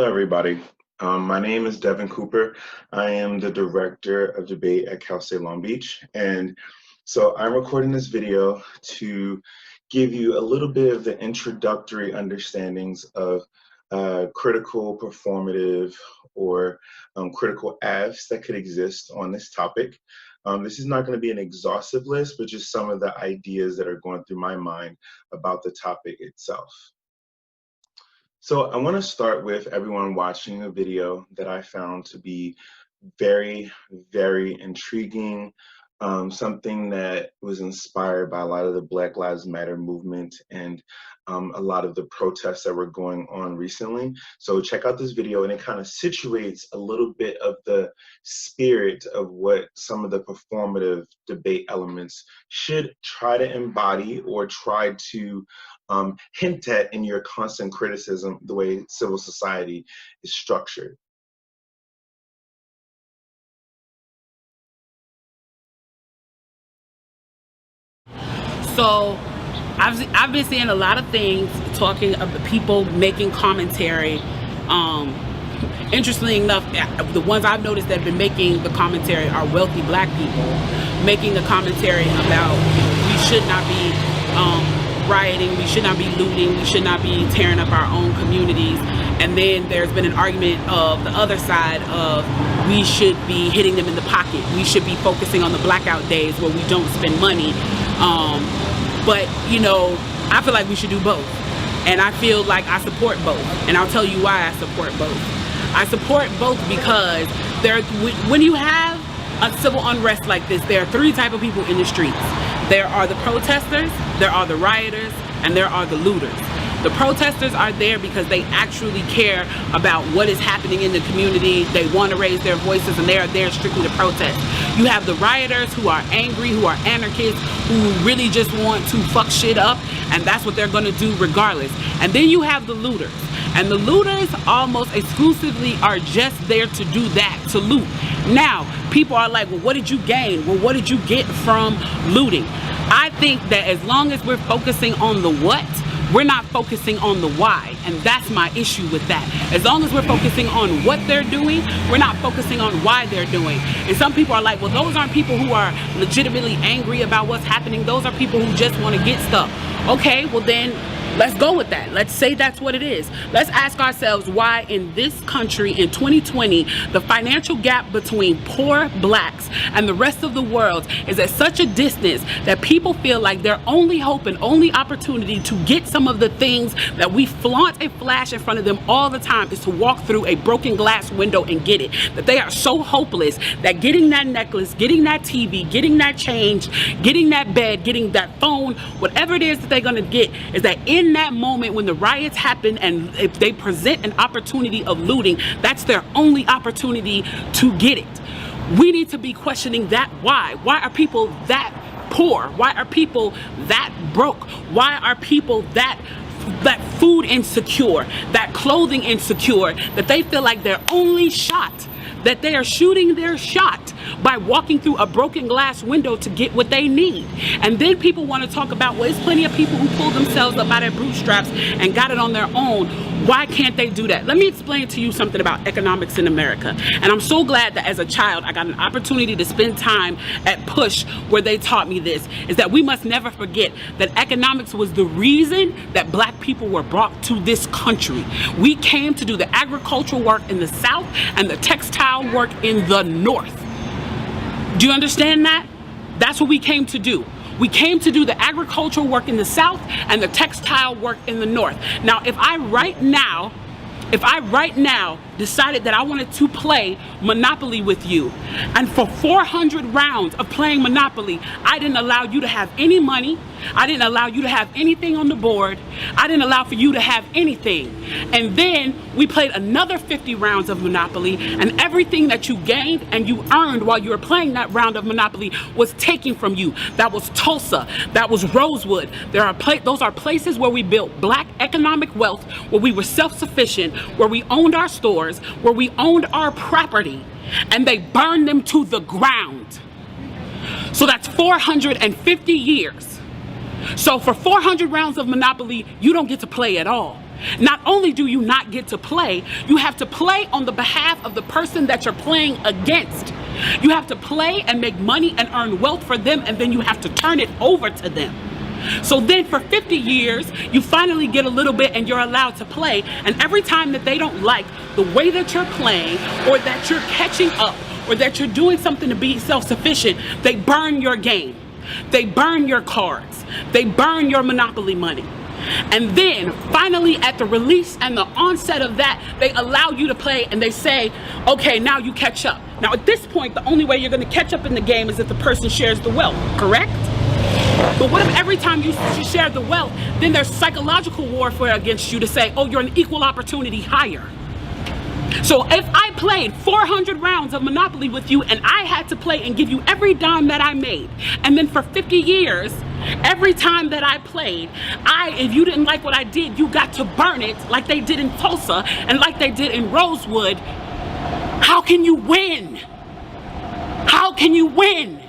everybody. My name is Devin Cooper. I am the Director of Debate at Cal State Long Beach. And so I'm recording this video to give you a little bit of the introductory understandings of critical, performative, or critical Affs that could exist on this topic. This is not going to be an exhaustive list, but just some of the ideas that are going through my mind about the topic itself. So I want to start with everyone watching a video that I found to be very, very intriguing, something that was inspired by a lot of the Black Lives Matter movement and a lot of the protests that were going on recently. So check out this video, and it kind of situates a little bit of the spirit of what some of the performative debate elements should try to embody or try to hint at in your constant criticism, the way civil society is structured. So I've been seeing a lot of things talking of the people making commentary. Interestingly enough, the ones I've noticed that have been making the commentary are wealthy Black people making the commentary about we should not be rioting, we should not be looting, we should not be tearing up our own communities. And then there's been an argument of the other side of we should be hitting them in the pocket. We should be focusing on the blackout days where we don't spend money. But you know, I feel like we should do both. And I feel like I support both. And I'll tell you why I support both. I support both because when you have a civil unrest like this, there are three types of people in the streets. There are the protesters, there are the rioters, and there are the looters. The protesters are there because they actually care about what is happening in the community. They want to raise their voices, and they are there strictly to protest. You have the rioters who are angry, who are anarchists, who really just want to fuck shit up, and that's what they're going to do regardless. And then you have the looters. And the looters almost exclusively are just there to do that, to loot. Now, people are like, well, what did you gain? Well, what did you get from looting? I think that as long as we're focusing on the what, we're not focusing on the why, and that's my issue with that. As long as we're focusing on what they're doing, we're not focusing on why they're doing. And some people are like, well, those aren't people who are legitimately angry about what's happening. Those are people who just want to get stuff. Okay, well then, let's go with that. Let's say that's what it is. Let's ask ourselves why in this country in 2020, the financial gap between poor Blacks and the rest of the world is at such a distance that people feel like their only hope and only opportunity to get some of the things that we flaunt and flash in front of them all the time is to walk through a broken glass window and get it. That they are so hopeless that getting that necklace, getting that TV, getting that change, getting that bed, getting that phone, whatever it is that they're gonna get, is that in that moment when the riots happen and if they present an opportunity of looting, that's their only opportunity to get it. We need to be questioning that why. Why are people that poor? Why are people that broke? Why are people that food insecure, that clothing insecure, that they feel like their only shot, that they are shooting their shot by walking through a broken glass window to get what they need? And then people want to talk about, well, there's plenty of people who pulled themselves up by their bootstraps and got it on their own. Why can't they do that? Let me explain to you something about economics in America. And I'm so glad that as a child, I got an opportunity to spend time at Push where they taught me this, is that we must never forget that economics was the reason that Black people were brought to this country. We came to do the agricultural work in the South and the textile work in the North. Do you understand that? That's what we came to do. We came to do the agricultural work in the South and the textile work in the North. Now, if I right now decided that I wanted to play Monopoly with you, and for 400 rounds of playing Monopoly, I didn't allow you to have any money, I didn't allow you to have anything on the board, I didn't allow for you to have anything. And then we played another 50 rounds of Monopoly, and everything that you gained and you earned while you were playing that round of Monopoly was taken from you. That was Tulsa, that was Rosewood. Those are places where we built Black economic wealth, where we were self-sufficient, where we owned our stores, where we owned our property, and they burned them to the ground. So that's 450 years. So for 400 rounds of Monopoly, you don't get to play at all. Not only do you not get to play, you have to play on the behalf of the person that you're playing against. You have to play and make money and earn wealth for them, and then you have to turn it over to them. So then for 50 years, you finally get a little bit and you're allowed to play. And every time that they don't like the way that you're playing, or that you're catching up, or that you're doing something to be self-sufficient, they burn your game. They burn your cards. They burn your Monopoly money. And then finally at the release and the onset of that, they allow you to play and they say, okay, now you catch up. Now at this point, the only way you're going to catch up in the game is if the person shares the wealth, correct? But what if every time you share the wealth, then there's psychological warfare against you to say, oh, you're an equal opportunity hire. So if I played 400 rounds of Monopoly with you and I had to play and give you every dime that I made, and then for 50 years, every time that I played, if you didn't like what I did, you got to burn it like they did in Tulsa and like they did in Rosewood, how can you win? How can you win?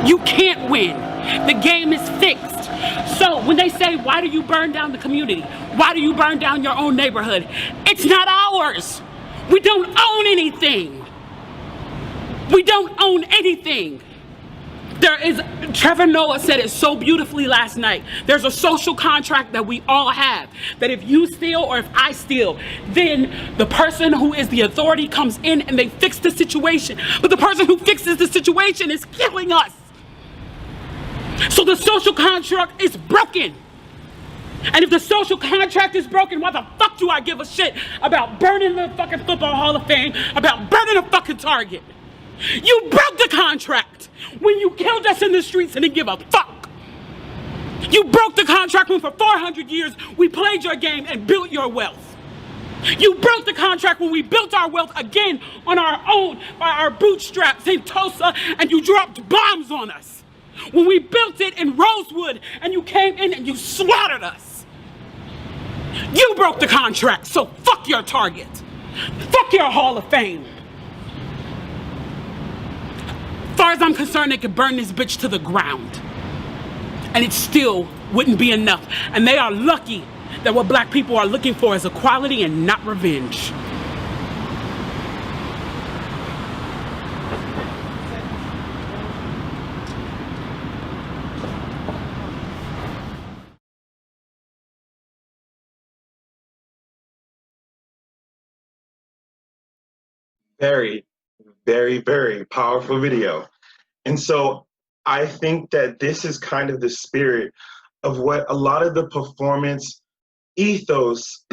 You can't win. The game is fixed. So when they say, why do you burn down the community? Why do you burn down your own neighborhood? It's not ours. We don't own anything. We don't own anything. Trevor Noah said it so beautifully last night. There's a social contract that we all have, that if you steal or if I steal, then the person who is the authority comes in and they fix the situation. But the person who fixes the situation is killing us. So the social contract is broken. And if the social contract is broken, why the fuck do I give a shit about burning the fucking Football Hall of Fame, about burning a fucking Target? You broke the contract when you killed us in the streets and didn't give a fuck. You broke the contract when for 400 years we played your game and built your wealth. You broke the contract when we built our wealth again on our own, by our bootstraps in Tulsa, and you dropped bombs on us. When we built it in Rosewood and you came in and you slaughtered us. You broke the contract, so fuck your Target. Fuck your Hall of Fame. As far as I'm concerned, they could burn this bitch to the ground. And it still wouldn't be enough. And they are lucky that what black people are looking for is equality and not revenge. Very, very, very powerful video. And so I think that this is kind of the spirit of what a lot of the performance ethos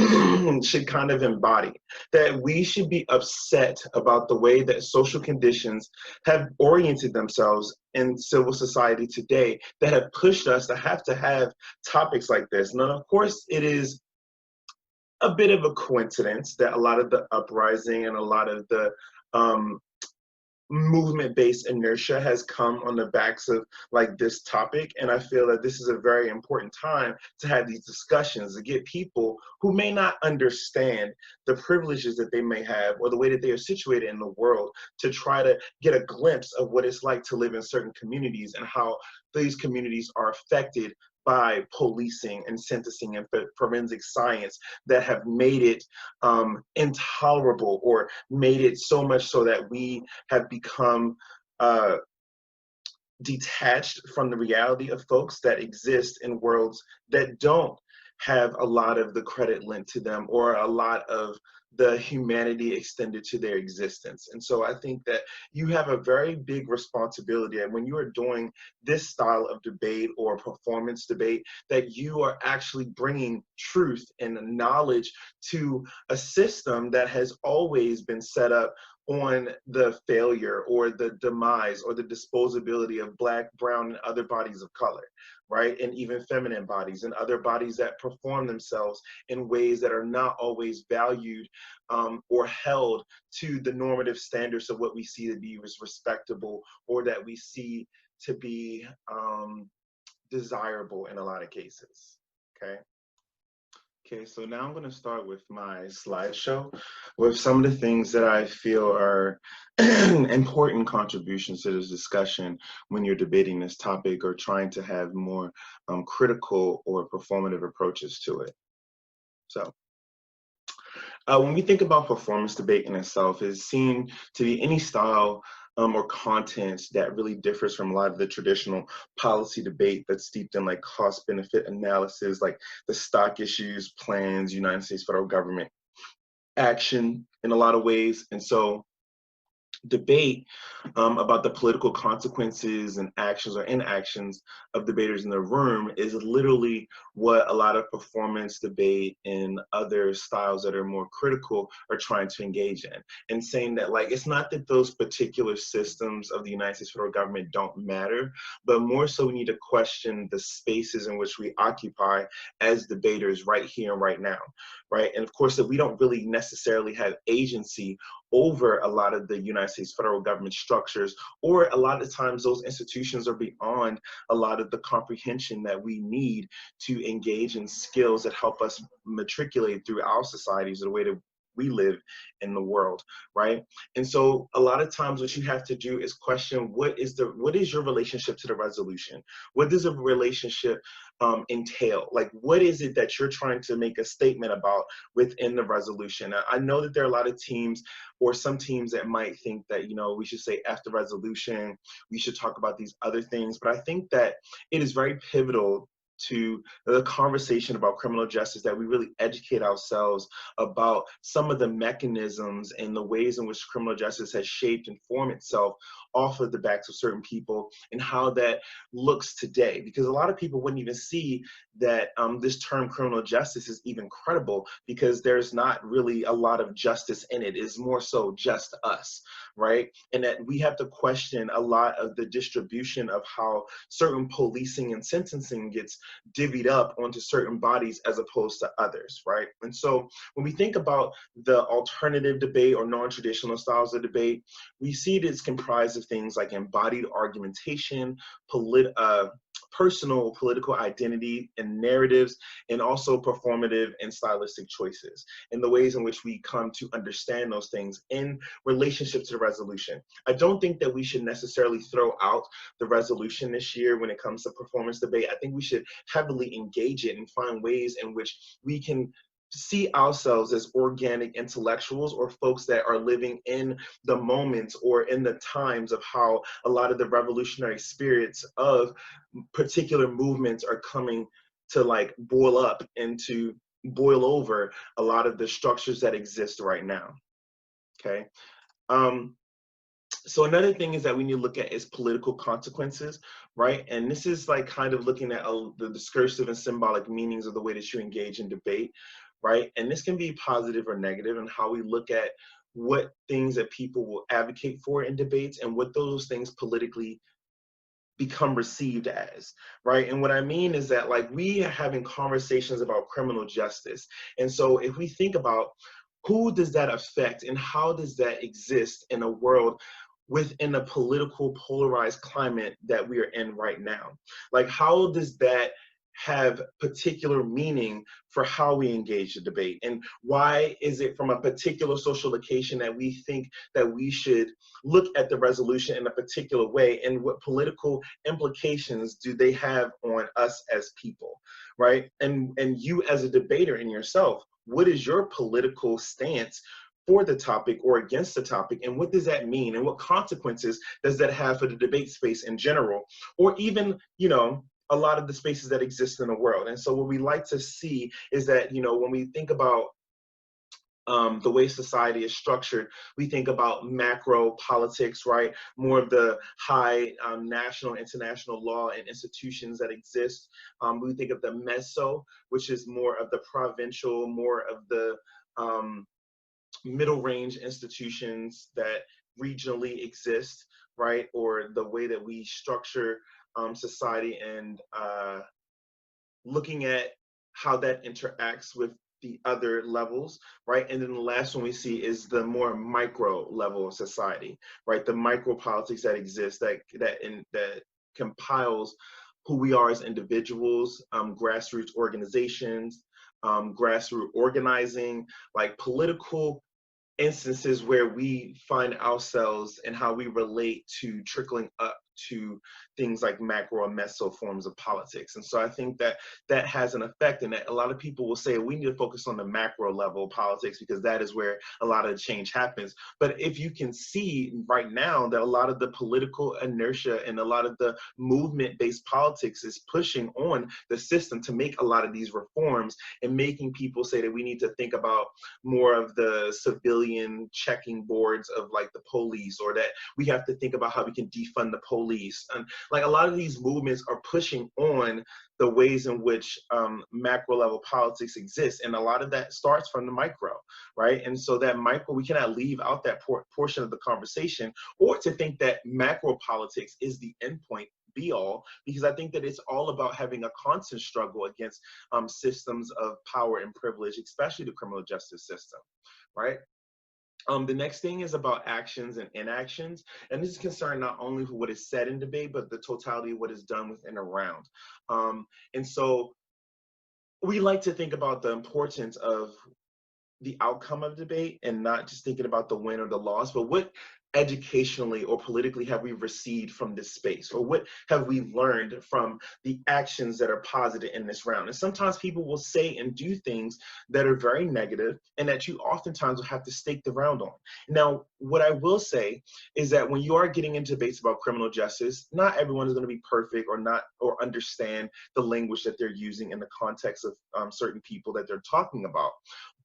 should kind of embody, that we should be upset about the way that social conditions have oriented themselves in civil society today, that have pushed us to have topics like this. Now, of course, it is a bit of a coincidence that a lot of the uprising and a lot of the movement-based inertia has come on the backs of like this topic, and I feel that this is a very important time to have these discussions, to get people who may not understand the privileges that they may have or the way that they are situated in the world, to try to get a glimpse of what it's like to live in certain communities and how these communities are affected by policing and sentencing and forensic science that have made it intolerable, or made it so much so that we have become detached from the reality of folks that exist in worlds that don't have a lot of the credit lent to them or a lot of the humanity extended to their existence. And so I think that you have a very big responsibility, and when you are doing this style of debate or performance debate, that you are actually bringing truth and knowledge to a system that has always been set up on the failure or the demise or the disposability of Black, brown, and other bodies of color, right? And even feminine bodies and other bodies that perform themselves in ways that are not always valued or held to the normative standards of what we see to be as respectable, or that we see to be desirable in a lot of cases, okay? Okay, so now I'm going to start with my slideshow with some of the things that I feel are important contributions to this discussion when you're debating this topic or trying to have more critical or performative approaches to it. So, when we think about performance debate in itself, it's seen to be any style or content that really differs from a lot of the traditional policy debate that's steeped in like cost benefit analysis, like the stock issues, plans, United States federal government action in a lot of ways. And so debate about the political consequences and actions or inactions of debaters in the room is literally what a lot of performance debate and other styles that are more critical are trying to engage in, and saying that like it's not that those particular systems of the United States federal government don't matter, but more so we need to question the spaces in which we occupy as debaters right here and right now, right? And of course that we don't really necessarily have agency over a lot of the United States federal government structures, or a lot of times those institutions are beyond a lot of the comprehension that we need to engage in skills that help us matriculate through our societies the way that we live in the world, right? And so a lot of times what you have to do is question what is your relationship to the resolution? What does a relationship entail? Like what is it that you're trying to make a statement about within the resolution? I know that there are a lot of teams or some teams that might think that, you know, we should say after resolution, we should talk about these other things. But I think that it is very pivotal to the conversation about criminal justice that we really educate ourselves about some of the mechanisms and the ways in which criminal justice has shaped and formed itself off of the backs of certain people and how that looks today. Because a lot of people wouldn't even see that this term criminal justice is even credible because there's not really a lot of justice in it. It's more so just us, right? And that we have to question a lot of the distribution of how certain policing and sentencing gets divvied up onto certain bodies as opposed to others, right? And so when we think about the alternative debate or non-traditional styles of debate, we see it is comprised of things like embodied argumentation, personal political identity and narratives, and also performative and stylistic choices, and the ways in which we come to understand those things in relationship to the resolution. I don't think that we should necessarily throw out the resolution this year when it comes to performance debate. I think we should heavily engage it and find ways in which we can see ourselves as organic intellectuals or folks that are living in the moments or in the times of how a lot of the revolutionary spirits of particular movements are coming to like boil over a lot of the structures that exist right now. Okay. So another thing is that we need to look at is political consequences, right? And this is like kind of looking at the discursive and symbolic meanings of the way that you engage in debate, right? And this can be positive or negative in how we look at what things that people will advocate for in debates and what those things politically become received as, right? And what I mean is that like we are having conversations about criminal justice. And so if we think about who does that affect and how does that exist in a world within a political polarized climate that we are in right now? Like how does that have particular meaning for how we engage the debate? And why is it from a particular social location that we think that we should look at the resolution in a particular way? And what political implications do they have on us as people, right? And you as a debater in yourself, what is your political stance for the topic or against the topic, and what does that mean, and what consequences does that have for the debate space in general, or even, you know, a lot of the spaces that exist in the world? And so what we like to see is that, you know, when we think about the way society is structured, we think about macro politics, right? More of the high national, international law and institutions that exist. We think of the meso, which is more of the provincial, more of the middle range institutions that regionally exist, right? Or the way that we structure society and looking at how that interacts with the other levels, right? And then the last one we see is the more micro level of society, right? The micro politics that exists that compiles who we are as individuals, grassroots organizations, grassroots organizing, like political instances where we find ourselves and how we relate to trickling up to things like macro or meso forms of politics. And so I think that that has an effect, and that a lot of people will say we need to focus on the macro level of politics because that is where a lot of the change happens. But if you can see right now that a lot of the political inertia and a lot of the movement-based politics is pushing on the system to make a lot of these reforms and making people say that we need to think about more of the civilian checking boards of like the police, or that we have to think about how we can defund the police. And like a lot of these movements are pushing on the ways in which macro level politics exists. And a lot of that starts from the micro, right? And so that micro, we cannot leave out that portion of the conversation, or to think that macro politics is the endpoint be all, because I think that it's all about having a constant struggle against systems of power and privilege, especially the criminal justice system, right? The next thing is about actions and inactions, and this is concerned not only with what is said in debate, but the totality of what is done within and around. And so we like to think about the importance of the outcome of debate and not just thinking about the win or the loss, but what educationally or politically have we received from this space, or what have we learned from the actions that are posited in this round. And sometimes people will say and do things that are very negative and that you oftentimes will have to stake the round on. Now, what I will say is that when you are getting into debates about criminal justice, not everyone is going to be perfect or not, or understand the language that they're using in the context of certain people that they're talking about.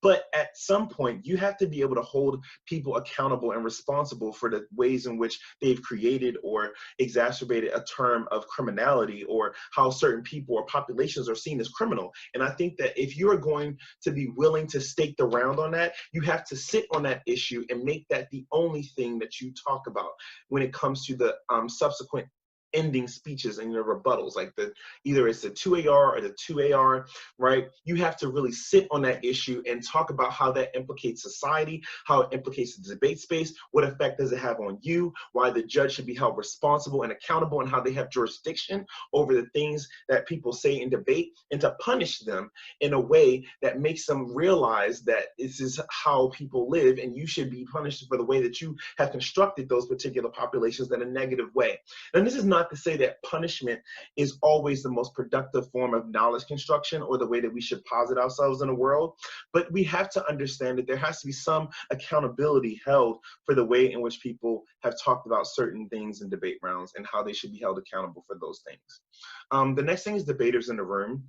But at some point, you have to be able to hold people accountable and responsible for the ways in which they've created or exacerbated a term of criminality, or how certain people or populations are seen as criminal. And I think that if you're going to be willing to stake the round on that, you have to sit on that issue and make that the only thing that you talk about when it comes to the subsequent ending speeches and your rebuttals, like either it's the 2AR or the 2AR, right? You have to really sit on that issue and talk about how that implicates society, how it implicates the debate space, what effect does it have on you, why the judge should be held responsible and accountable, and how they have jurisdiction over the things that people say in debate, and to punish them in a way that makes them realize that this is how people live, and you should be punished for the way that you have constructed those particular populations in a negative way. And this is not to say that punishment is always the most productive form of knowledge construction or the way that we should posit ourselves in the world, but we have to understand that there has to be some accountability held for the way in which people have talked about certain things in debate rounds and how they should be held accountable for those things. The next thing is debaters in the room.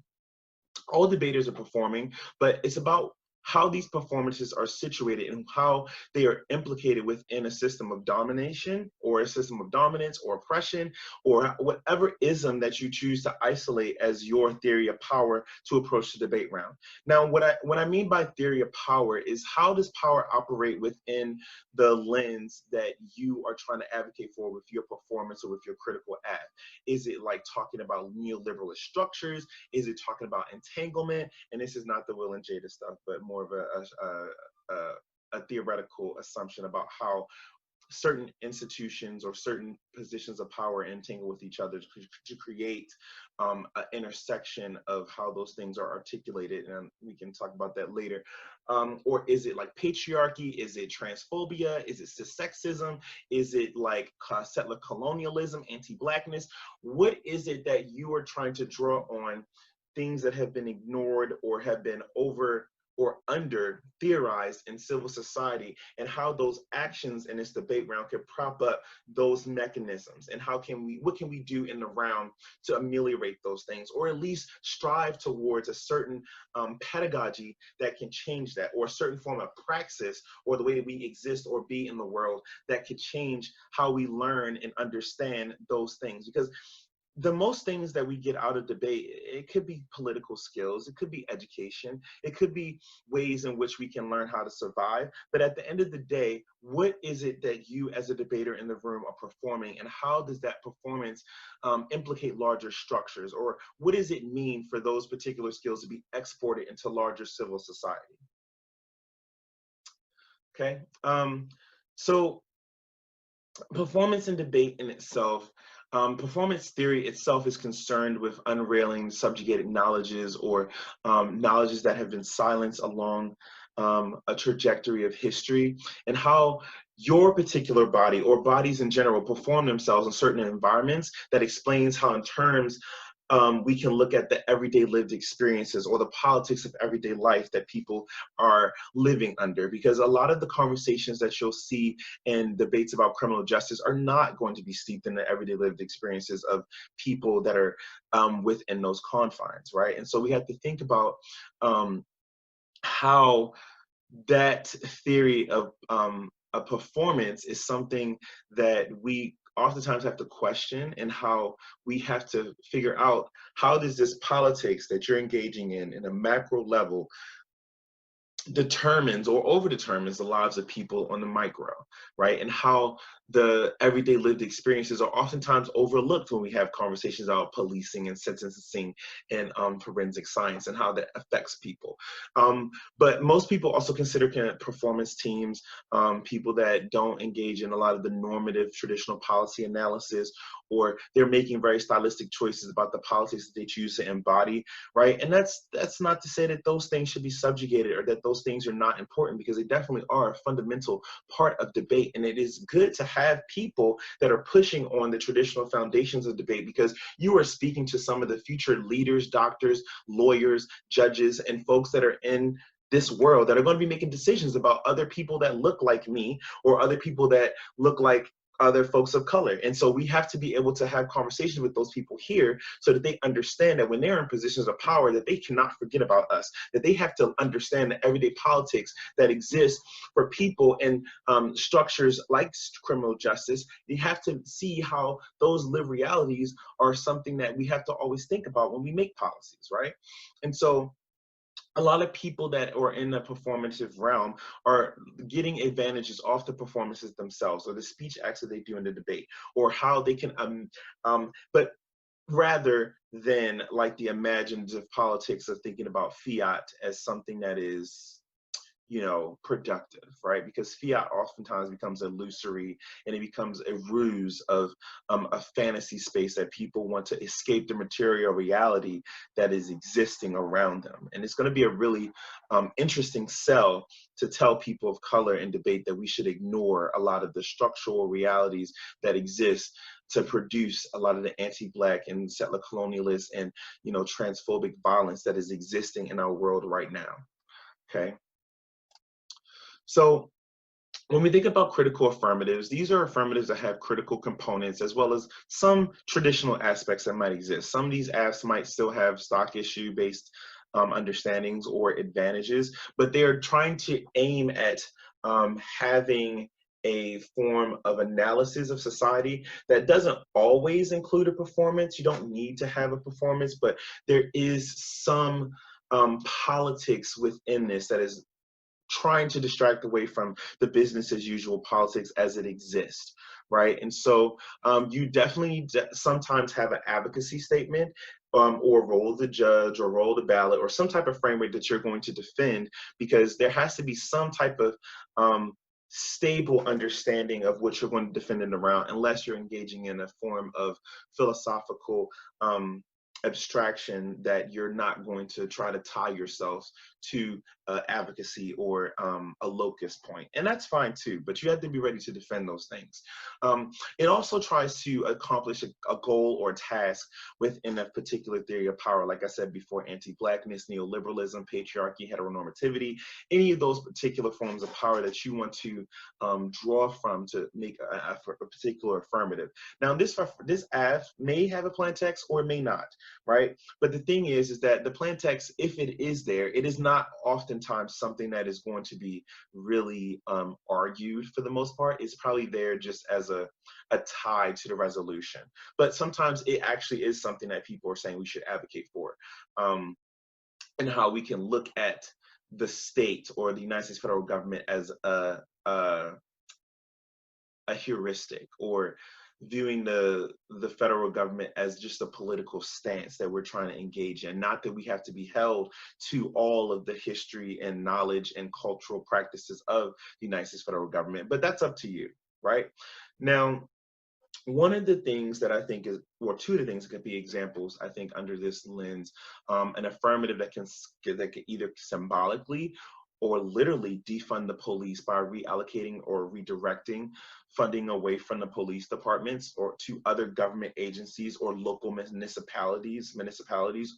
All debaters are performing, but it's about how these performances are situated and how they are implicated within a system of domination or a system of dominance or oppression, or whatever ism that you choose to isolate as your theory of power to approach the debate round. Now, what I mean by theory of power is, how does power operate within the lens that you are trying to advocate for with your performance or with your critical act? Is it like talking about neoliberalist structures? Is it talking about entanglement? And this is not the Will and Jada stuff, but more of a theoretical assumption about how certain institutions or certain positions of power entangle with each other to create an intersection of how those things are articulated, and we can talk about that later. Or is it like patriarchy? Is it transphobia? Is it cissexism? Is it like settler colonialism, anti-blackness? What is it that you are trying to draw on things that have been ignored or have been over or under theorized in civil society, and how those actions in this debate round can prop up those mechanisms, and what can we do in the round to ameliorate those things, or at least strive towards a certain pedagogy that can change that, or a certain form of praxis, or the way that we exist or be in the world that could change how we learn and understand those things. Because the most things that we get out of debate, it could be political skills, it could be education, it could be ways in which we can learn how to survive. But at the end of the day, what is it that you as a debater in the room are performing, and how does that performance implicate larger structures? Or what does it mean for those particular skills to be exported into larger civil society? Okay, so performance and debate in itself, Performance theory itself is concerned with unrailing subjugated knowledges or knowledges that have been silenced along a trajectory of history, and how your particular body or bodies in general perform themselves in certain environments. That explains how, in terms, we can look at the everyday lived experiences or the politics of everyday life that people are living under. Because a lot of the conversations that you'll see in debates about criminal justice are not going to be steeped in the everyday lived experiences of people that are within those confines, right? And so we have to think about how that theory of a performance is something that we oftentimes have to question, and how we have to figure out how does this politics that you're engaging in a macro level determines or over determines the lives of people on the micro, right? And how the everyday lived experiences are oftentimes overlooked when we have conversations about policing and sentencing and forensic science, and how that affects people. But most people also consider performance teams people that don't engage in a lot of the normative traditional policy analysis, or they're making very stylistic choices about the politics that they choose to embody, right? And that's not to say that those things should be subjugated or that those things are not important, because they definitely are a fundamental part of debate. And it is good to have people that are pushing on the traditional foundations of debate, because you are speaking to some of the future leaders, doctors, lawyers, judges, and folks that are in this world that are going to be making decisions about other people that look like me, or other people that look like other folks of color. And so we have to be able to have conversations with those people here, so that they understand that when they're in positions of power, that they cannot forget about us, that they have to understand the everyday politics that exists for people in structures like criminal justice. You have to see how those lived realities are something that we have to always think about when we make policies, right? And so a lot of people that are in the performative realm are getting advantages off the performances themselves, or the speech acts that they do in the debate, or how they can but rather than like the imaginative politics of thinking about fiat as something that is, you know, productive, right? Because fiat oftentimes becomes illusory, and it becomes a ruse of a fantasy space that people want to escape the material reality that is existing around them. And it's going to be a really interesting sell to tell people of color in debate that we should ignore a lot of the structural realities that exist to produce a lot of the anti-Black and settler colonialist and, you know, transphobic violence that is existing in our world right now. Okay. So when we think about critical affirmatives, these are affirmatives that have critical components as well as some traditional aspects that might exist. Some of these apps might still have stock issue based understandings or advantages, but they are trying to aim at having a form of analysis of society that doesn't always include a performance. You don't need to have a performance, but there is some politics within this that is trying to distract away from the business as usual politics as it exists, right? And so you definitely sometimes have an advocacy statement, or role of the judge, or role of the ballot, or some type of framework that you're going to defend, because there has to be some type of stable understanding of what you're going to defend it around, unless you're engaging in a form of philosophical abstraction that you're not going to try to tie yourself to advocacy or a locus point. And that's fine too, but you have to be ready to defend those things. It also tries to accomplish a goal or task within a particular theory of power. Like I said before, anti-Blackness, neoliberalism, patriarchy, heteronormativity, any of those particular forms of power that you want to draw from to make a particular affirmative. Now, this AF may have a plain text or it may not, right? But the thing is that the plain text, if it is there, it is not oftentimes something that is going to be really argued for the most part. It's probably there just as a tie to the resolution. But sometimes it actually is something that people are saying we should advocate for, and how we can look at the state or the United States federal government as a heuristic, or viewing the federal government as just a political stance that we're trying to engage in. Not that we have to be held to all of the history and knowledge and cultural practices of the United States federal government, but that's up to you, right? Now, one of the things that I think is, or two of the things that could be examples, I think, under this lens, an affirmative that can either symbolically or literally defund the police by reallocating or redirecting funding away from the police departments or to other government agencies or local municipalities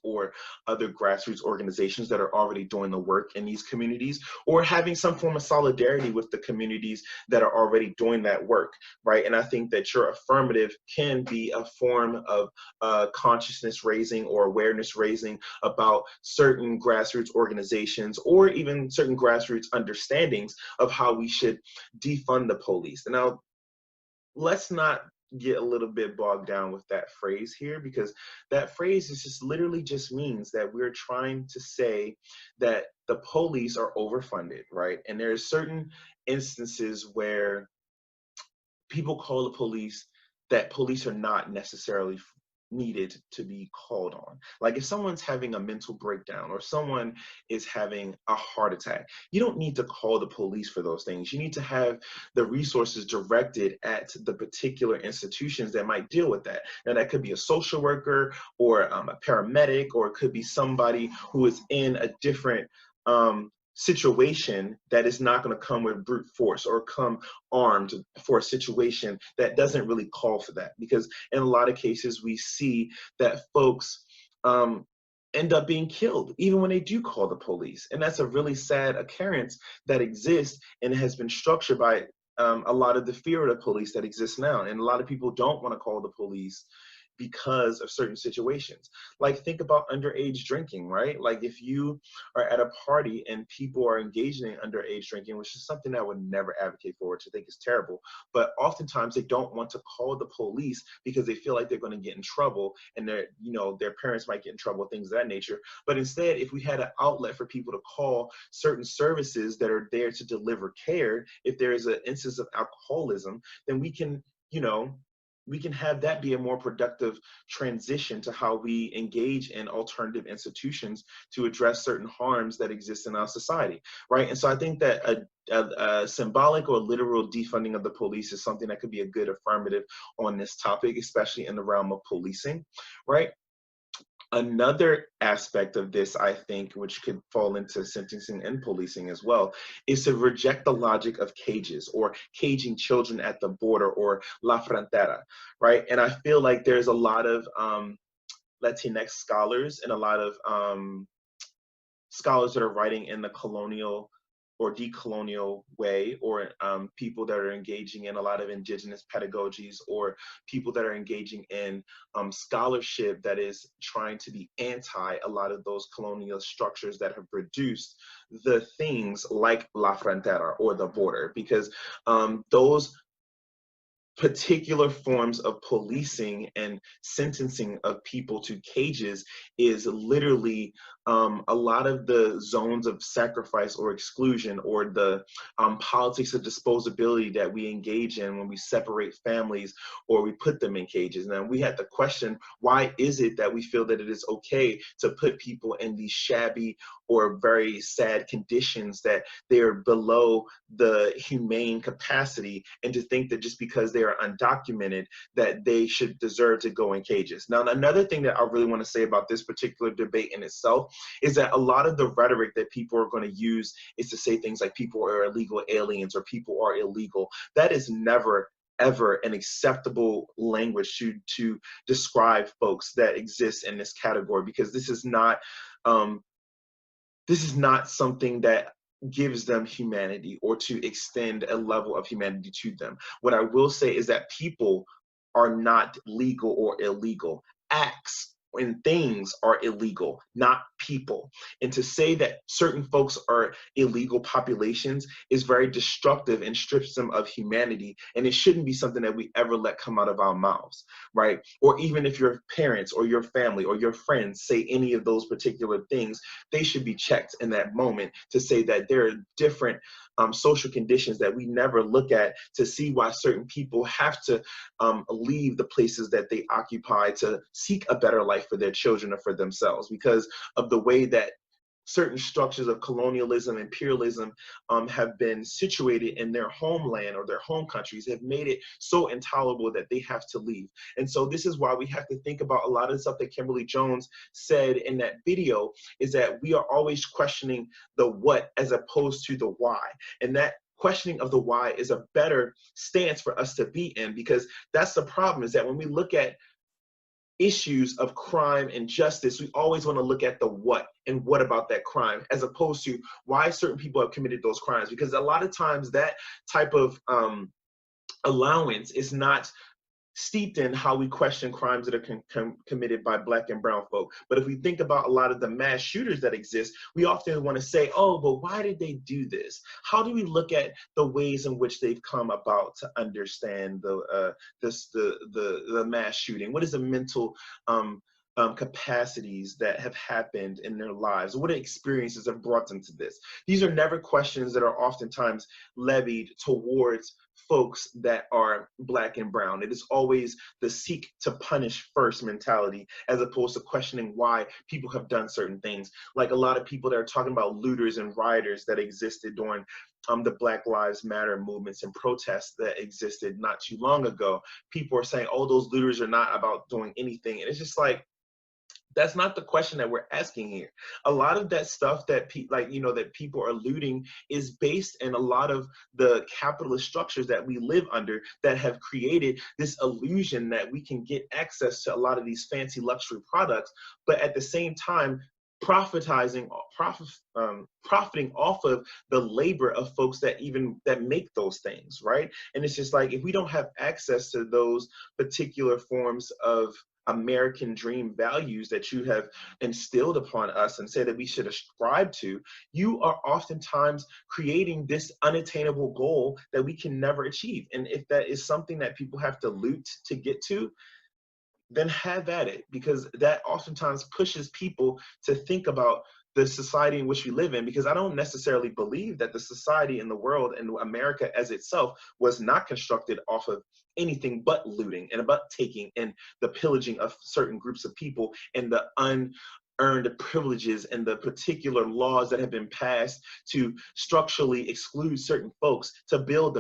or other grassroots organizations that are already doing the work in these communities, or having some form of solidarity with the communities that are already doing that work, right? And I think that your affirmative can be a form of consciousness raising or awareness raising about certain grassroots organizations or even certain grassroots understandings of how we should defund the police. And now, let's not get a little bit bogged down with that phrase here, because that phrase is just literally just means that we're trying to say that the police are overfunded, right? And there are certain instances where people call the police that police are not necessarily needed to be called on. Like if someone's having a mental breakdown or someone is having a heart attack, you don't need to call the police for those things. You need to have the resources directed at the particular institutions that might deal with that. Now that could be a social worker or a paramedic, or it could be somebody who is in a different situation that is not going to come with brute force or come armed for a situation that doesn't really call for that. Because in a lot of cases, we see that folks end up being killed even when they do call the police. And that's a really sad occurrence that exists and has been structured by a lot of the fear of the police that exists now. And a lot of people don't want to call the police because of certain situations. Like think about underage drinking, right? Like if you are at a party and people are engaging in underage drinking, which is something I would never advocate for, which I think is terrible, but oftentimes they don't want to call the police because they feel like they're going to get in trouble and their parents might get in trouble, things of that nature. But instead, if we had an outlet for people to call certain services that are there to deliver care, if there is an instance of alcoholism, then we can have that be a more productive transition to how we engage in alternative institutions to address certain harms that exist in our society, right? And so I think that a symbolic or literal defunding of the police is something that could be a good affirmative on this topic, especially in the realm of policing, right? Another aspect of this, I think, which could fall into sentencing and policing as well, is to reject the logic of cages or caging children at the border or la frontera, right? And I feel like there's a lot of Latinx scholars and a lot of scholars that are writing in the colonial or decolonial way, or people that are engaging in a lot of indigenous pedagogies, or people that are engaging in scholarship that is trying to be anti a lot of those colonial structures that have produced the things like La Frontera or the border, because those particular forms of policing and sentencing of people to cages is literally a lot of the zones of sacrifice or exclusion, or the politics of disposability that we engage in when we separate families or we put them in cages. Now we have to question, why is it that we feel that it is okay to put people in these shabby or very sad conditions, that they are below the humane capacity, and to think that just because they are undocumented that they should deserve to go in cages. Now, another thing that I really want to say about this particular debate in itself is that a lot of the rhetoric that people are going to use is to say things like people are illegal aliens or people are illegal. That is never ever an acceptable language to describe folks that exist in this category, because this is not something that gives them humanity or to extend a level of humanity to them. What I will say is that people are not legal or illegal. Acts and things are illegal, not people. And to say that certain folks are illegal populations is very destructive and strips them of humanity. And it shouldn't be something that we ever let come out of our mouths, right? Or even if your parents or your family or your friends say any of those particular things, they should be checked in that moment to say that there are different social conditions that we never look at to see why certain people have to leave the places that they occupy to seek a better life for their children or for themselves, because of the way that certain structures of colonialism, imperialism, have been situated in their homeland or their home countries, have made it so intolerable that they have to leave. And so this is why we have to think about a lot of the stuff that Kimberly Jones said in that video, is that we are always questioning the what as opposed to the why. And that questioning of the why is a better stance for us to be in, because that's the problem, is that when we look at issues of crime and justice, we always want to look at the what and what about that crime, as opposed to why certain people have committed those crimes. Because a lot of times that type of allowance is not steeped in how we question crimes that are committed by Black and brown folk. But if we think about a lot of the mass shooters that exist, we often want to say, oh, but why did they do this? How do we look at the ways in which they've come about to understand the mass shooting? What is the mental capacities that have happened in their lives? What experiences have brought them to this? These are never questions that are oftentimes levied towards folks that are Black and brown. It is always the seek to punish first mentality, as opposed to questioning why people have done certain things. Like a lot of people that are talking about looters and rioters that existed during the Black Lives Matter movements and protests that existed not too long ago. People are saying, oh, those looters are not about doing anything. And it's just like, that's not the question that we're asking here. A lot of that stuff that that people are looting is based in a lot of the capitalist structures that we live under, that have created this illusion that we can get access to a lot of these fancy luxury products, but at the same time profiting off of the labor of folks that make those things, right? And it's just like, if we don't have access to those particular forms of American dream values that you have instilled upon us and say that we should ascribe to, you are oftentimes creating this unattainable goal that we can never achieve. And if that is something that people have to loot to get to, then have at it, because that oftentimes pushes people to think about the society in which we live in. Because I don't necessarily believe that the society in the world and America as itself was not constructed off of anything but looting and about taking and the pillaging of certain groups of people and the unearned privileges and the particular laws that have been passed to structurally exclude certain folks to build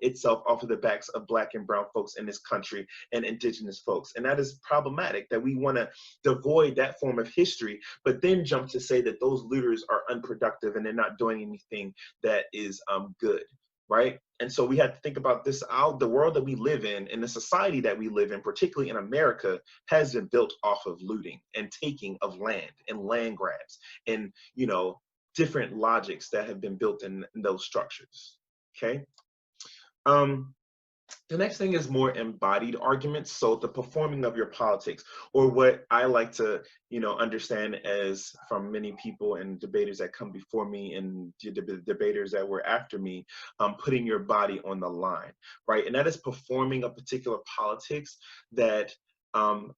itself off of the backs of Black and brown folks in this country and indigenous folks. And that is problematic, that we want to devoid that form of history, but then jump to say that those looters are unproductive and they're not doing anything that is good. Right? And so we have to think about this. The world that we live in and the society that we live in, particularly in America, has been built off of looting and taking of land and land grabs and, different logics that have been built in those structures. Okay. The next thing is more embodied arguments. So the performing of your politics, or what I like to, understand as, from many people and debaters that come before me and debaters that were after me, putting your body on the line, right? And that is performing a particular politics that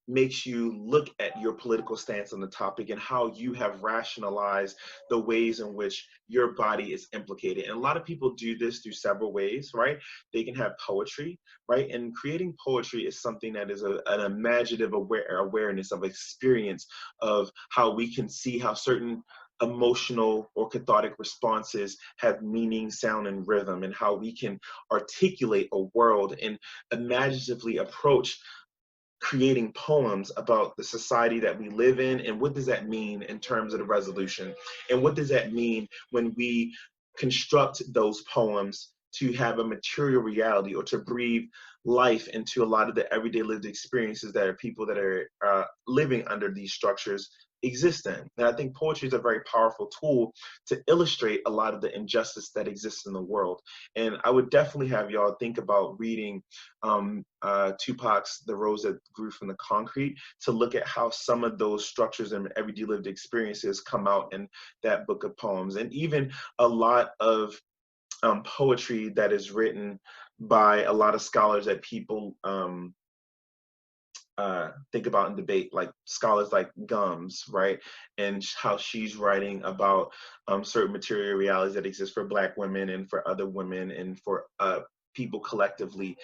makes you look at your political stance on the topic and how you have rationalized the ways in which your body is implicated. And a lot of people do this through several ways, right? They can have poetry, right? And creating poetry is something that is an imaginative awareness of experience of how we can see how certain emotional or cathartic responses have meaning, sound, and rhythm, and how we can articulate a world and imaginatively approach creating poems about the society that we live in, and what does that mean in terms of the resolution, and what does that mean when we construct those poems to have a material reality or to breathe life into a lot of the everyday lived experiences that are people that are living under these structures exist in. And I think poetry is a very powerful tool to illustrate a lot of the injustice that exists in the world. And I would definitely have y'all think about reading Tupac's The Rose That Grew from the Concrete, to look at how some of those structures and everyday lived experiences come out in that book of poems. And even a lot of poetry that is written by a lot of scholars that people think about and debate, like scholars like Gums, right? And how she's writing about certain material realities that exist for Black women and for other women and for people collectively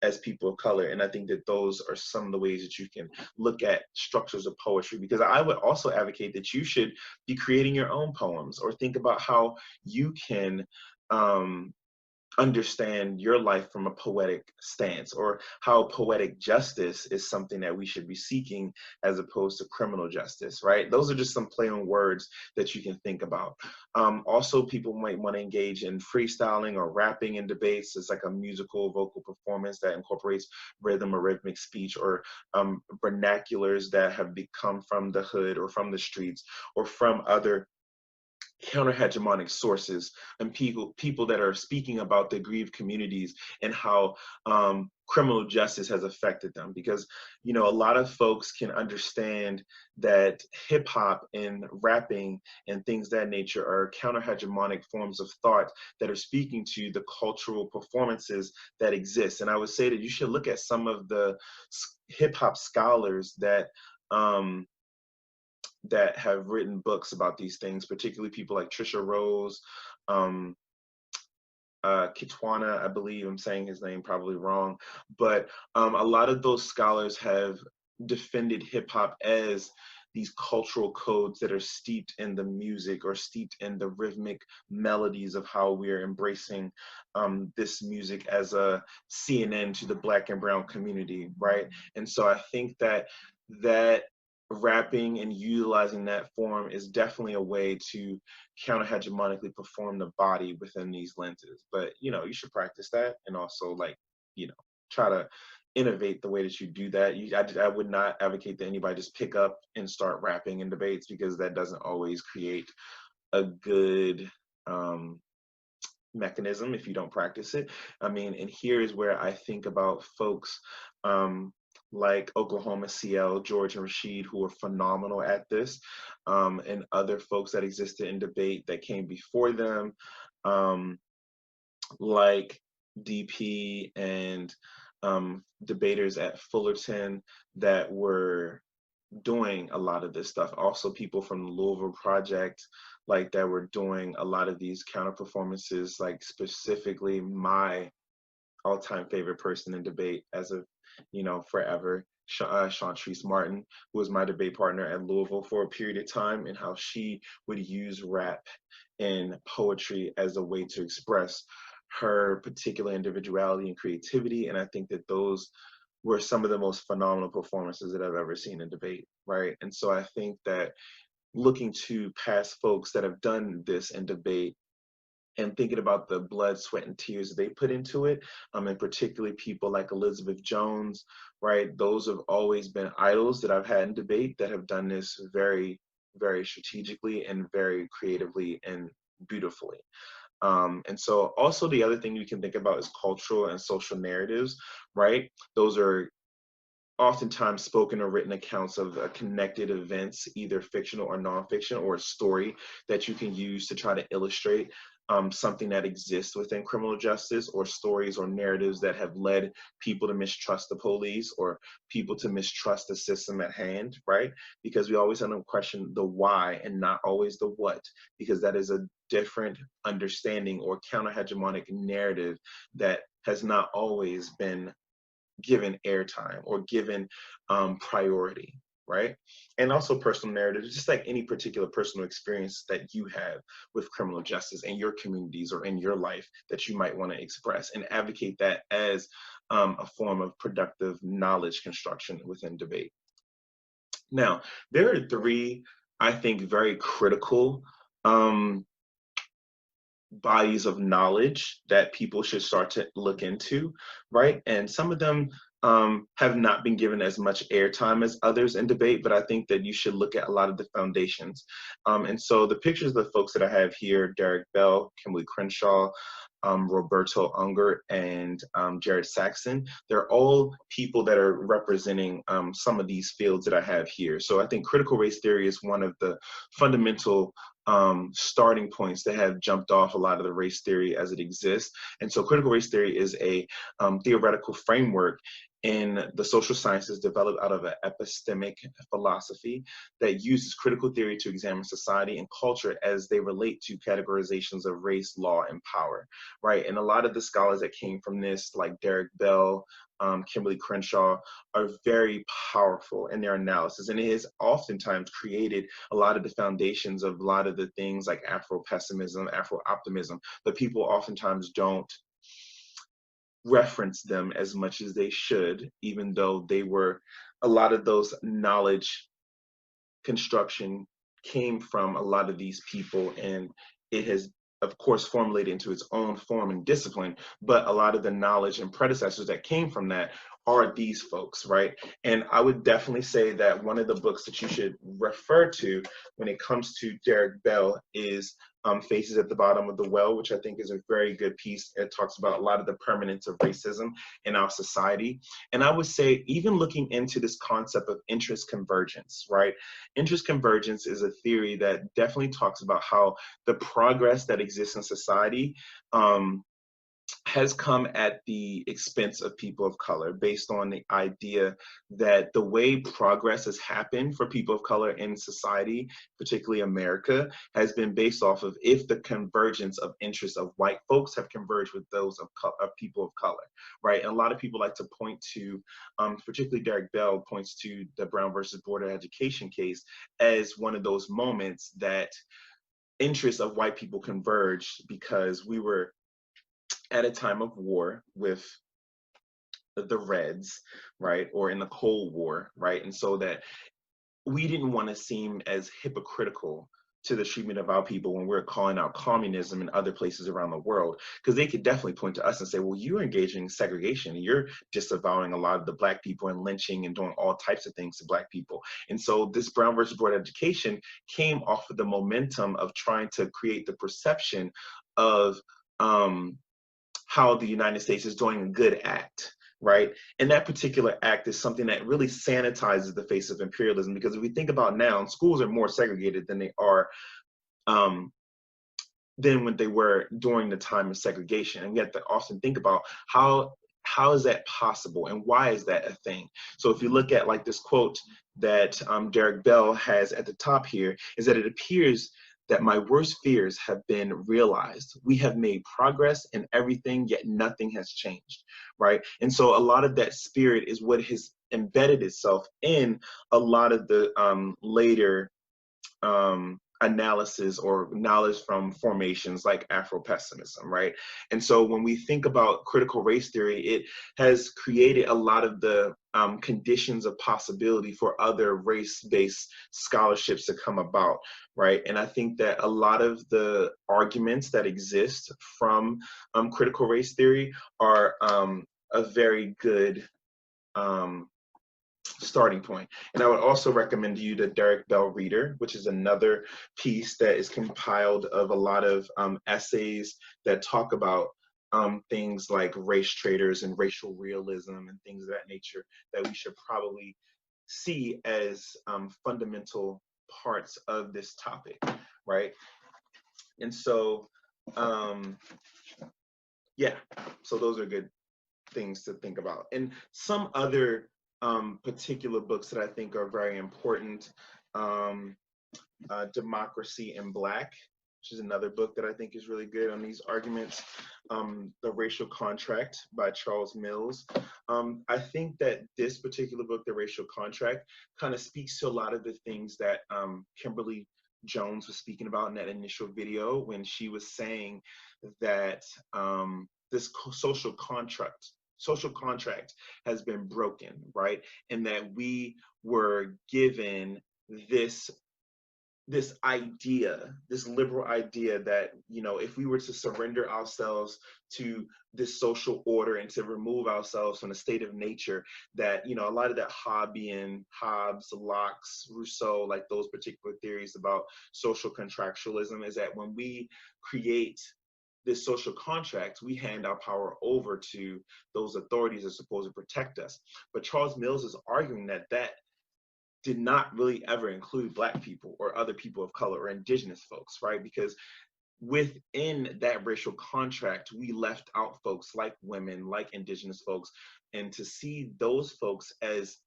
as people of color. And I think that those are some of the ways that you can look at structures of poetry, because I would also advocate that you should be creating your own poems, or think about how you can understand your life from a poetic stance, or how poetic justice is something that we should be seeking as opposed to criminal justice, right? Those are just some play on words that you can think about. Also, people might want to engage in freestyling or rapping in debates. It's like a musical vocal performance that incorporates rhythm or rhythmic speech, or vernaculars that have become from the hood or from the streets or from other counter-hegemonic sources, and people that are speaking about the aggrieved communities and how criminal justice has affected them. Because, you know, a lot of folks can understand that hip hop and rapping and things that nature are counter-hegemonic forms of thought that are speaking to the cultural performances that exist. And I would say that you should look at some of the hip hop scholars that that have written books about these things, particularly people like Trisha Rose, Kitwana, I believe I'm saying his name probably wrong, but a lot of those scholars have defended hip hop as these cultural codes that are steeped in the music or steeped in the rhythmic melodies of how we're embracing this music as a CNN to the Black and brown community, right? And so I think that rapping and utilizing that form is definitely a way to counter-hegemonically perform the body within these lenses. But, you know, you should practice that, and also, like, you know, try to innovate the way that you do that. I would not advocate that anybody just pick up and start rapping in debates, because that doesn't always create a good mechanism if you don't practice it. I mean, and here is where I think about folks like Oklahoma CL, George and Rashid, who are phenomenal at this, and other folks that existed in debate that came before them, like DP and debaters at Fullerton that were doing a lot of this stuff. Also people from the Louisville Project, like, that were doing a lot of these counter performances, like specifically my all-time favorite person in debate as of, you know, forever, Chantrice Martin, who was my debate partner at Louisville for a period of time, and how she would use rap and poetry as a way to express her particular individuality and creativity. And I think that those were some of the most phenomenal performances that I've ever seen in debate, right? And so I think that looking to past folks that have done this in debate and thinking about the blood, sweat, and tears they put into it, and particularly people like Elizabeth Jones, right? Those have always been idols that I've had in debate that have done this very, very strategically and very creatively and beautifully. And so also the other thing you can think about is cultural and social narratives, right? Those are oftentimes spoken or written accounts of connected events, either fictional or nonfiction, or a story that you can use to try to illustrate something that exists within criminal justice, or stories or narratives that have led people to mistrust the police or people to mistrust the system at hand, right? Because we always have to question the why and not always the what, because that is a different understanding or counter-hegemonic narrative that has not always been given airtime or given priority, right? And also personal narratives, just like any particular personal experience that you have with criminal justice in your communities or in your life that you might want to express, and advocate that as a form of productive knowledge construction within debate. Now, there are three, I think, very critical bodies of knowledge that people should start to look into, right? And some of them have not been given as much airtime as others in debate, but I think that you should look at a lot of the foundations. And so the pictures of the folks that I have here: Derek Bell, Kimberly Crenshaw, Roberto Unger, and Jared Saxon. They're all people that are representing some of these fields that I have here. So I think critical race theory is one of the fundamental starting points that have jumped off a lot of the race theory as it exists. And so critical race theory is a theoretical framework in the social sciences developed out of an epistemic philosophy that uses critical theory to examine society and culture as they relate to categorizations of race, law, and power, right? And a lot of the scholars that came from this, like Derek Bell, Kimberly Crenshaw, are very powerful in their analysis. And it has oftentimes created a lot of the foundations of a lot of the things like Afro-pessimism, Afro-optimism, but people oftentimes don't reference them as much as they should, even though they were, a lot of those knowledge construction came from a lot of these people, and it has of course formulated into its own form and discipline, but a lot of the knowledge and predecessors that came from that are these folks, right? And I would definitely say that one of the books that you should refer to when it comes to Derek Bell is Faces at the Bottom of the Well, which I think is a very good piece. It talks about a lot of the permanence of racism in our society. And I would say, even looking into this concept of interest convergence, right? Interest convergence is a theory that definitely talks about how the progress that exists in society has come at the expense of people of color, based on the idea that the way progress has happened for people of color in society, particularly America, has been based off of if the convergence of interests of white folks have converged with those of people of color, right? And a lot of people like to point to, particularly Derek Bell points to the Brown versus Board of Education case as one of those moments that interests of white people converged because we were at a time of war with the Reds, right, or in the Cold War, right, and so that we didn't want to seem as hypocritical to the treatment of our people when we're calling out communism in other places around the world, because they could definitely point to us and say, well, you're engaging in segregation and you're disavowing a lot of the black people and lynching and doing all types of things to black people. And so this Brown versus Board of Education came off of the momentum of trying to create the perception of how the United States is doing a good act, right? And that particular act is something that really sanitizes the face of imperialism, because if we think about now, schools are more segregated than they are than when they were during the time of segregation. And we have to often think about how is that possible and why is that a thing? So if you look at like this quote that Derek Bell has at the top here, is that it appears that my worst fears have been realized. We have made progress in everything, yet nothing has changed, right? And so a lot of that spirit is what has embedded itself in a lot of the later analysis or knowledge from formations like Afro-pessimism, right? And so when we think about critical race theory, it has created a lot of the conditions of possibility for other race-based scholarships to come about, right? And I think that a lot of the arguments that exist from critical race theory are a very good starting point. And I would also recommend you the Derek Bell Reader, which is another piece that is compiled of a lot of essays that talk about things like race traders and racial realism and things of that nature that we should probably see as fundamental parts of this topic, right? And so, yeah, so those are good things to think about. And some other particular books that I think are very important, Democracy in Black, which is another book that I think is really good on these arguments. The Racial Contract by Charles Mills. I think that this particular book, The Racial Contract, kind of speaks to a lot of the things that Kimberly Jones was speaking about in that initial video when she was saying that this social contract has been broken, right? And that we were given this idea, this liberal idea that, you know, if we were to surrender ourselves to this social order and to remove ourselves from the state of nature, that, you know, a lot of that Hobbesian, Hobbes, Locke, Rousseau, like those particular theories about social contractualism, is that when we create this social contract, we hand our power over to those authorities that are supposed to protect us. But Charles Mills is arguing that that did not really ever include Black people or other people of color or indigenous folks, right? Because within that racial contract, we left out folks like women, like indigenous folks, and to see those folks as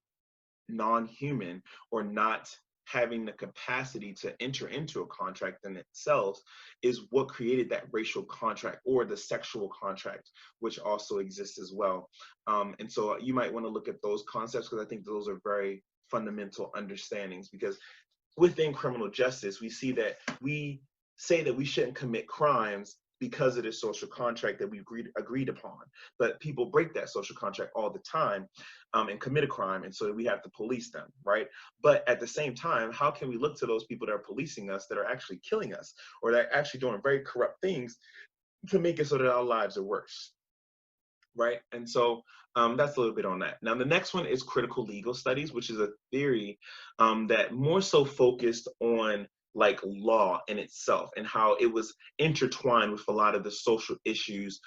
non-human or not having the capacity to enter into a contract in itself is what created that racial contract or the sexual contract, which also exists as well. And so you might want to look at those concepts, because I think those are very fundamental understandings, because within criminal justice, we see that we say that we shouldn't commit crimes because of this social contract that we agreed upon. But people break that social contract all the time, and commit a crime, and so we have to police them, right? But at the same time, how can we look to those people that are policing us that are actually killing us, or that are actually doing very corrupt things to make it so that our lives are worse? Right? And so that's a little bit on that. Now, the next one is critical legal studies, which is a theory that more so focused on like law in itself and how it was intertwined with a lot of the social issues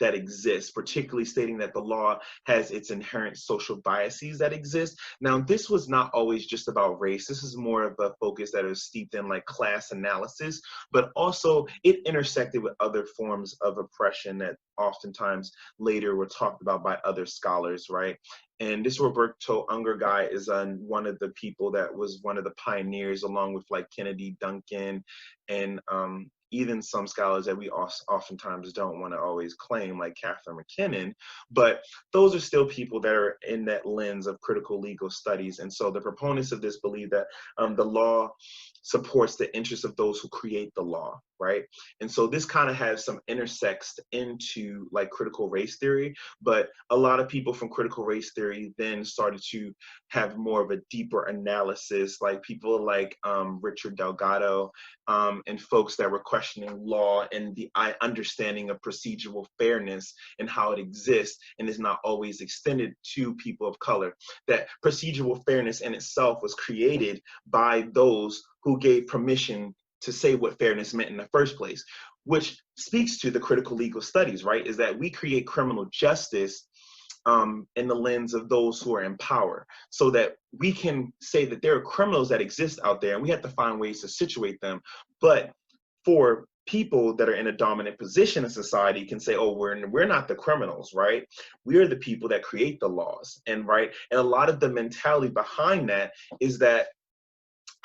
that exist, particularly stating that the law has its inherent social biases that exist. Now, this was not always just about race. This is more of a focus that is steeped in like class analysis, but also it intersected with other forms of oppression that oftentimes later were talked about by other scholars, right? And this Roberto Unger guy is one of the people that was one of the pioneers, along with like Kennedy Duncan and even some scholars that we oftentimes don't want to always claim, like Catherine McKinnon, but those are still people that are in that lens of critical legal studies. And so the proponents of this believe that the law supports the interests of those who create the law, right? And so this kind of has some intersects into like critical race theory, but a lot of people from critical race theory then started to have more of a deeper analysis, like people like Richard Delgado and folks that were questioning law and the understanding of procedural fairness and how it exists and is not always extended to people of color. That procedural fairness in itself was created by those who gave permission to say what fairness meant in the first place, which speaks to the critical legal studies, right? Is that we create criminal justice in the lens of those who are in power, so that we can say that there are criminals that exist out there and we have to find ways to situate them. But for people that are in a dominant position in society can say, oh, we're not the criminals, right? We're the people that create the laws. And right, and a lot of the mentality behind that is that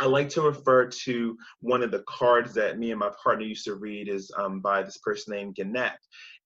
I like to refer to one of the cards that me and my partner used to read is by this person named Gannett.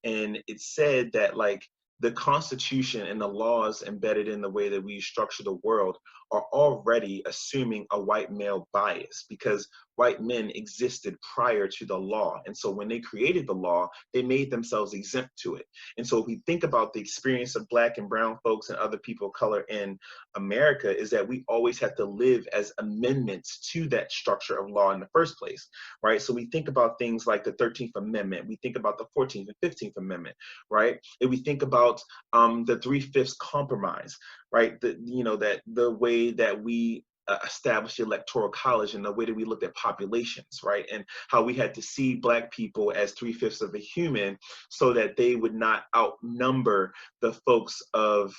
And it said that like the Constitution and the laws embedded in the way that we structure the world are already assuming a white male bias, because white men existed prior to the law. And so when they created the law, they made themselves exempt to it. And so if we think about the experience of Black and brown folks and other people of color in America, is that we always have to live as amendments to that structure of law in the first place, right? So we think about things like the 13th Amendment, we think about the 14th and 15th Amendment, right? And we think about the 3/5 compromise, right? That the way that we established the electoral college and the way that we looked at populations, right? And how we had to see Black people as 3/5 of a human so that they would not outnumber the folks of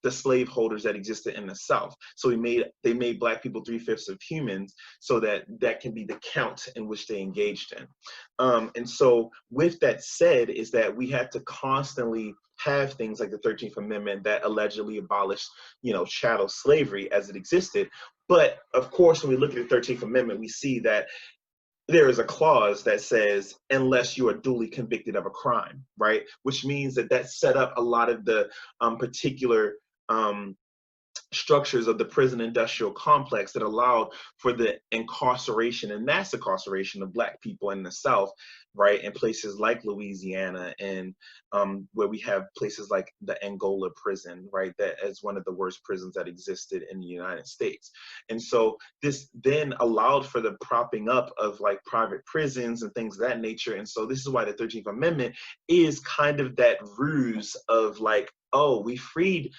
the slaveholders that existed in the South. So they made Black people 3/5 of humans so that that can be the count in which they engaged in. And so with that said, is that we had to constantly have things like the 13th Amendment that allegedly abolished, chattel slavery as it existed. But of course, when we look at the 13th Amendment, we see that there is a clause that says, unless you are duly convicted of a crime, right? Which means that set up a lot of the particular structures of the prison industrial complex that allowed for the incarceration and mass incarceration of Black people in the South, right? In places like Louisiana and where we have places like the Angola prison, right? That is one of the worst prisons that existed in the United States. And so this then allowed for the propping up of like private prisons and things of that nature. And so this is why the 13th Amendment is kind of that ruse of like, oh, we freed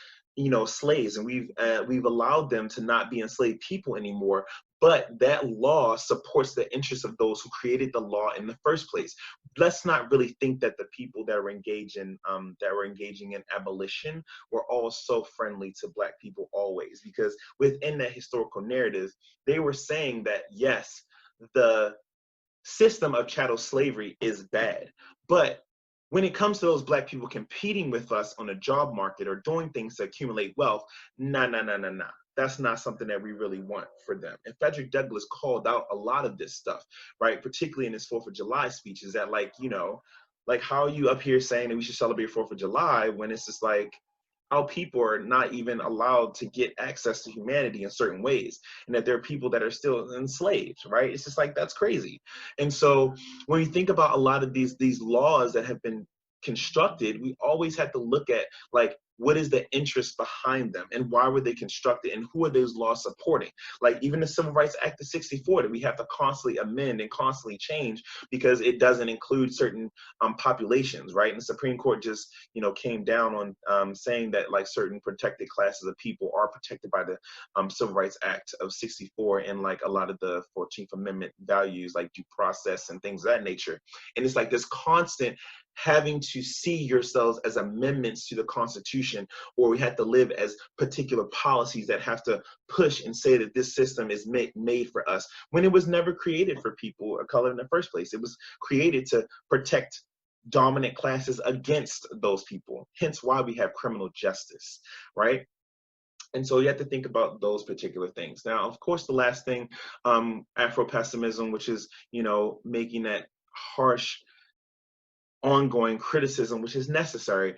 slaves, and we've allowed them to not be enslaved people anymore. But that law supports the interests of those who created the law in the first place. Let's not really think that the people that were engaging in abolition were all so friendly to Black people always, because within that historical narrative, they were saying that yes, the system of chattel slavery is bad. But when it comes to those black people competing with us on the job market or doing things to accumulate wealth, nah, nah, nah, nah, nah. That's not something that we really want for them. And Frederick Douglass called out a lot of this stuff, right? Particularly in his 4th of July speech, is that, like, you know, like, how are you up here saying that we should celebrate 4th of July when it's just like how people are not even allowed to get access to humanity in certain ways, and that there are people that are still enslaved, right? It's just like, that's crazy. And so when you think about a lot of these laws that have been constructed, we always have to look at, like, what is the interest behind them and why were they constructed and who are those laws supporting? Like, even the Civil Rights Act of 64 that we have to constantly amend and constantly change because it doesn't include certain populations, right? And the Supreme Court just, you know, came down on saying that, like, certain protected classes of people are protected by the Civil Rights Act of 64 and, like, a lot of the 14th Amendment values like due process and things of that nature. And it's like this constant having to see yourselves as amendments to the Constitution, or we have to live as particular policies that have to push and say that this system is made for us, when it was never created for people of color in the first place. It was created to protect dominant classes against those people, hence why we have criminal justice, right? And so you have to think about those particular things. Now, of course, the last thing, Afro-pessimism, which is, you know, making that harsh ongoing criticism, which is necessary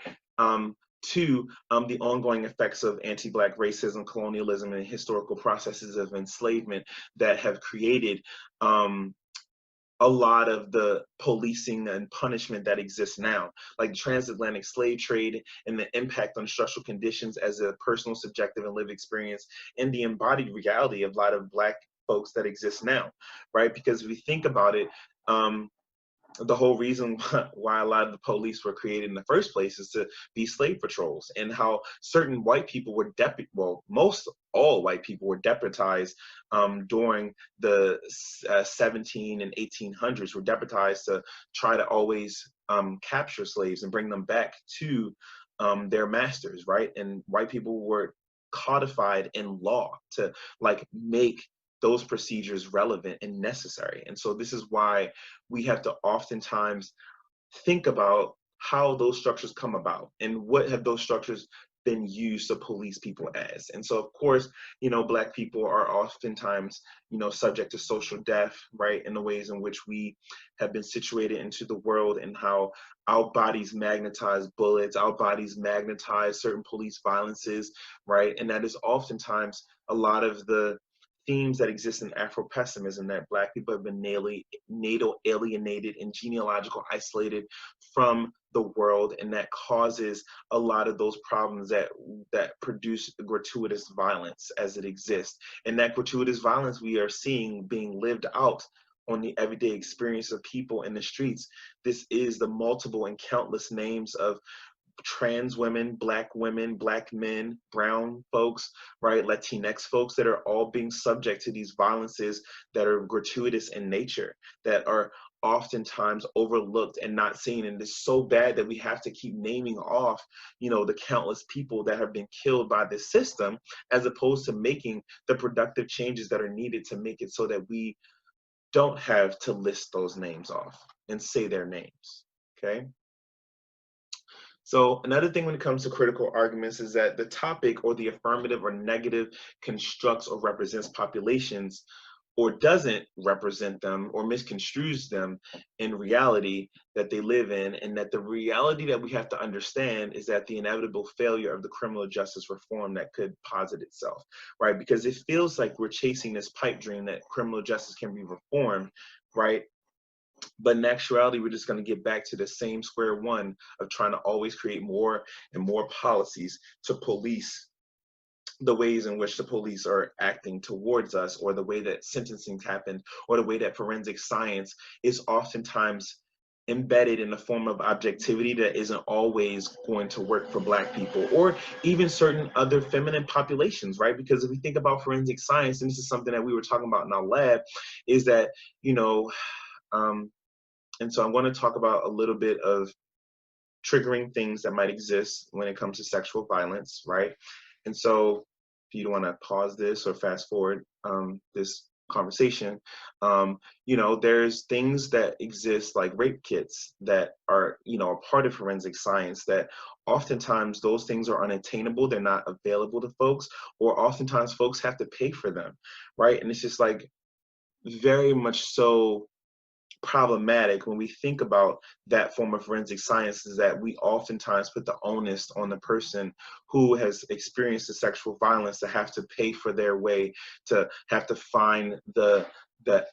to the ongoing effects of anti-Black racism, colonialism, and historical processes of enslavement that have created a lot of the policing and punishment that exists now, like transatlantic slave trade and the impact on structural conditions as a personal, subjective, and lived experience, and the embodied reality of a lot of Black folks that exist now, right? Because if we think about it, the whole reason why a lot of the police were created in the first place is to be slave patrols, and how certain white people were most all white people were deputized during the 17 and 1800s, were deputized to try to always capture slaves and bring them back to their masters, right? And white people were codified in law to, like, make those procedures relevant and necessary. And so this is why we have to oftentimes think about how those structures come about and what have those structures been used to police people as. And so, of course, you know, Black people are oftentimes, you know, subject to social death, right, in the ways in which we have been situated into the world, and how our bodies magnetize bullets, our bodies magnetize certain police violences, right? And that is oftentimes a lot of the themes that exist in Afro-pessimism, that Black people have been natal alienated and genealogical isolated from the world, and that causes a lot of those problems that produce gratuitous violence as it exists. And that gratuitous violence we are seeing being lived out on the everyday experience of people in the streets. This is the multiple and countless names of trans women, Black men, brown folks, right, Latinx folks, that are all being subject to these violences that are gratuitous in nature, that are oftentimes overlooked and not seen. And it's so bad that we have to keep naming off, you know, the countless people that have been killed by this system, as opposed to making the productive changes that are needed to make it so that we don't have to list those names off and say their names, okay? So another thing when it comes to critical arguments is that the topic or the affirmative or negative constructs or represents populations, or doesn't represent them or misconstrues them in reality that they live in, and that the reality that we have to understand is that the inevitable failure of the criminal justice reform that could posit itself, right? Because it feels like we're chasing this pipe dream that criminal justice can be reformed, right? But in actuality, we're just going to get back to the same square one of trying to always create more and more policies to police the ways in which the police are acting towards us, or the way that sentencing happened, or the way that forensic science is oftentimes embedded in the form of objectivity that isn't always going to work for Black people, or even certain other feminine populations, right? Because if we think about forensic science, and this is something that we were talking about in our lab, is that, you know, and so I'm going to talk about a little bit of triggering things that might exist when it comes to sexual violence, right? And so if you want to pause this or fast forward this conversation, there's things that exist like rape kits that are, a part of forensic science that oftentimes those things are unattainable. They're not available to folks, or oftentimes folks have to pay for them, right? And it's just like very much so problematic when we think about that form of forensic science, is that we oftentimes put the onus on the person who has experienced the sexual violence to have to pay for their way, to have to find the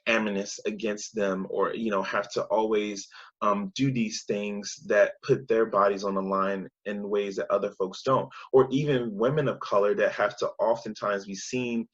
animus against them, or have to always do these things that put their bodies on the line in ways that other folks don't, or even women of color that have to oftentimes be seen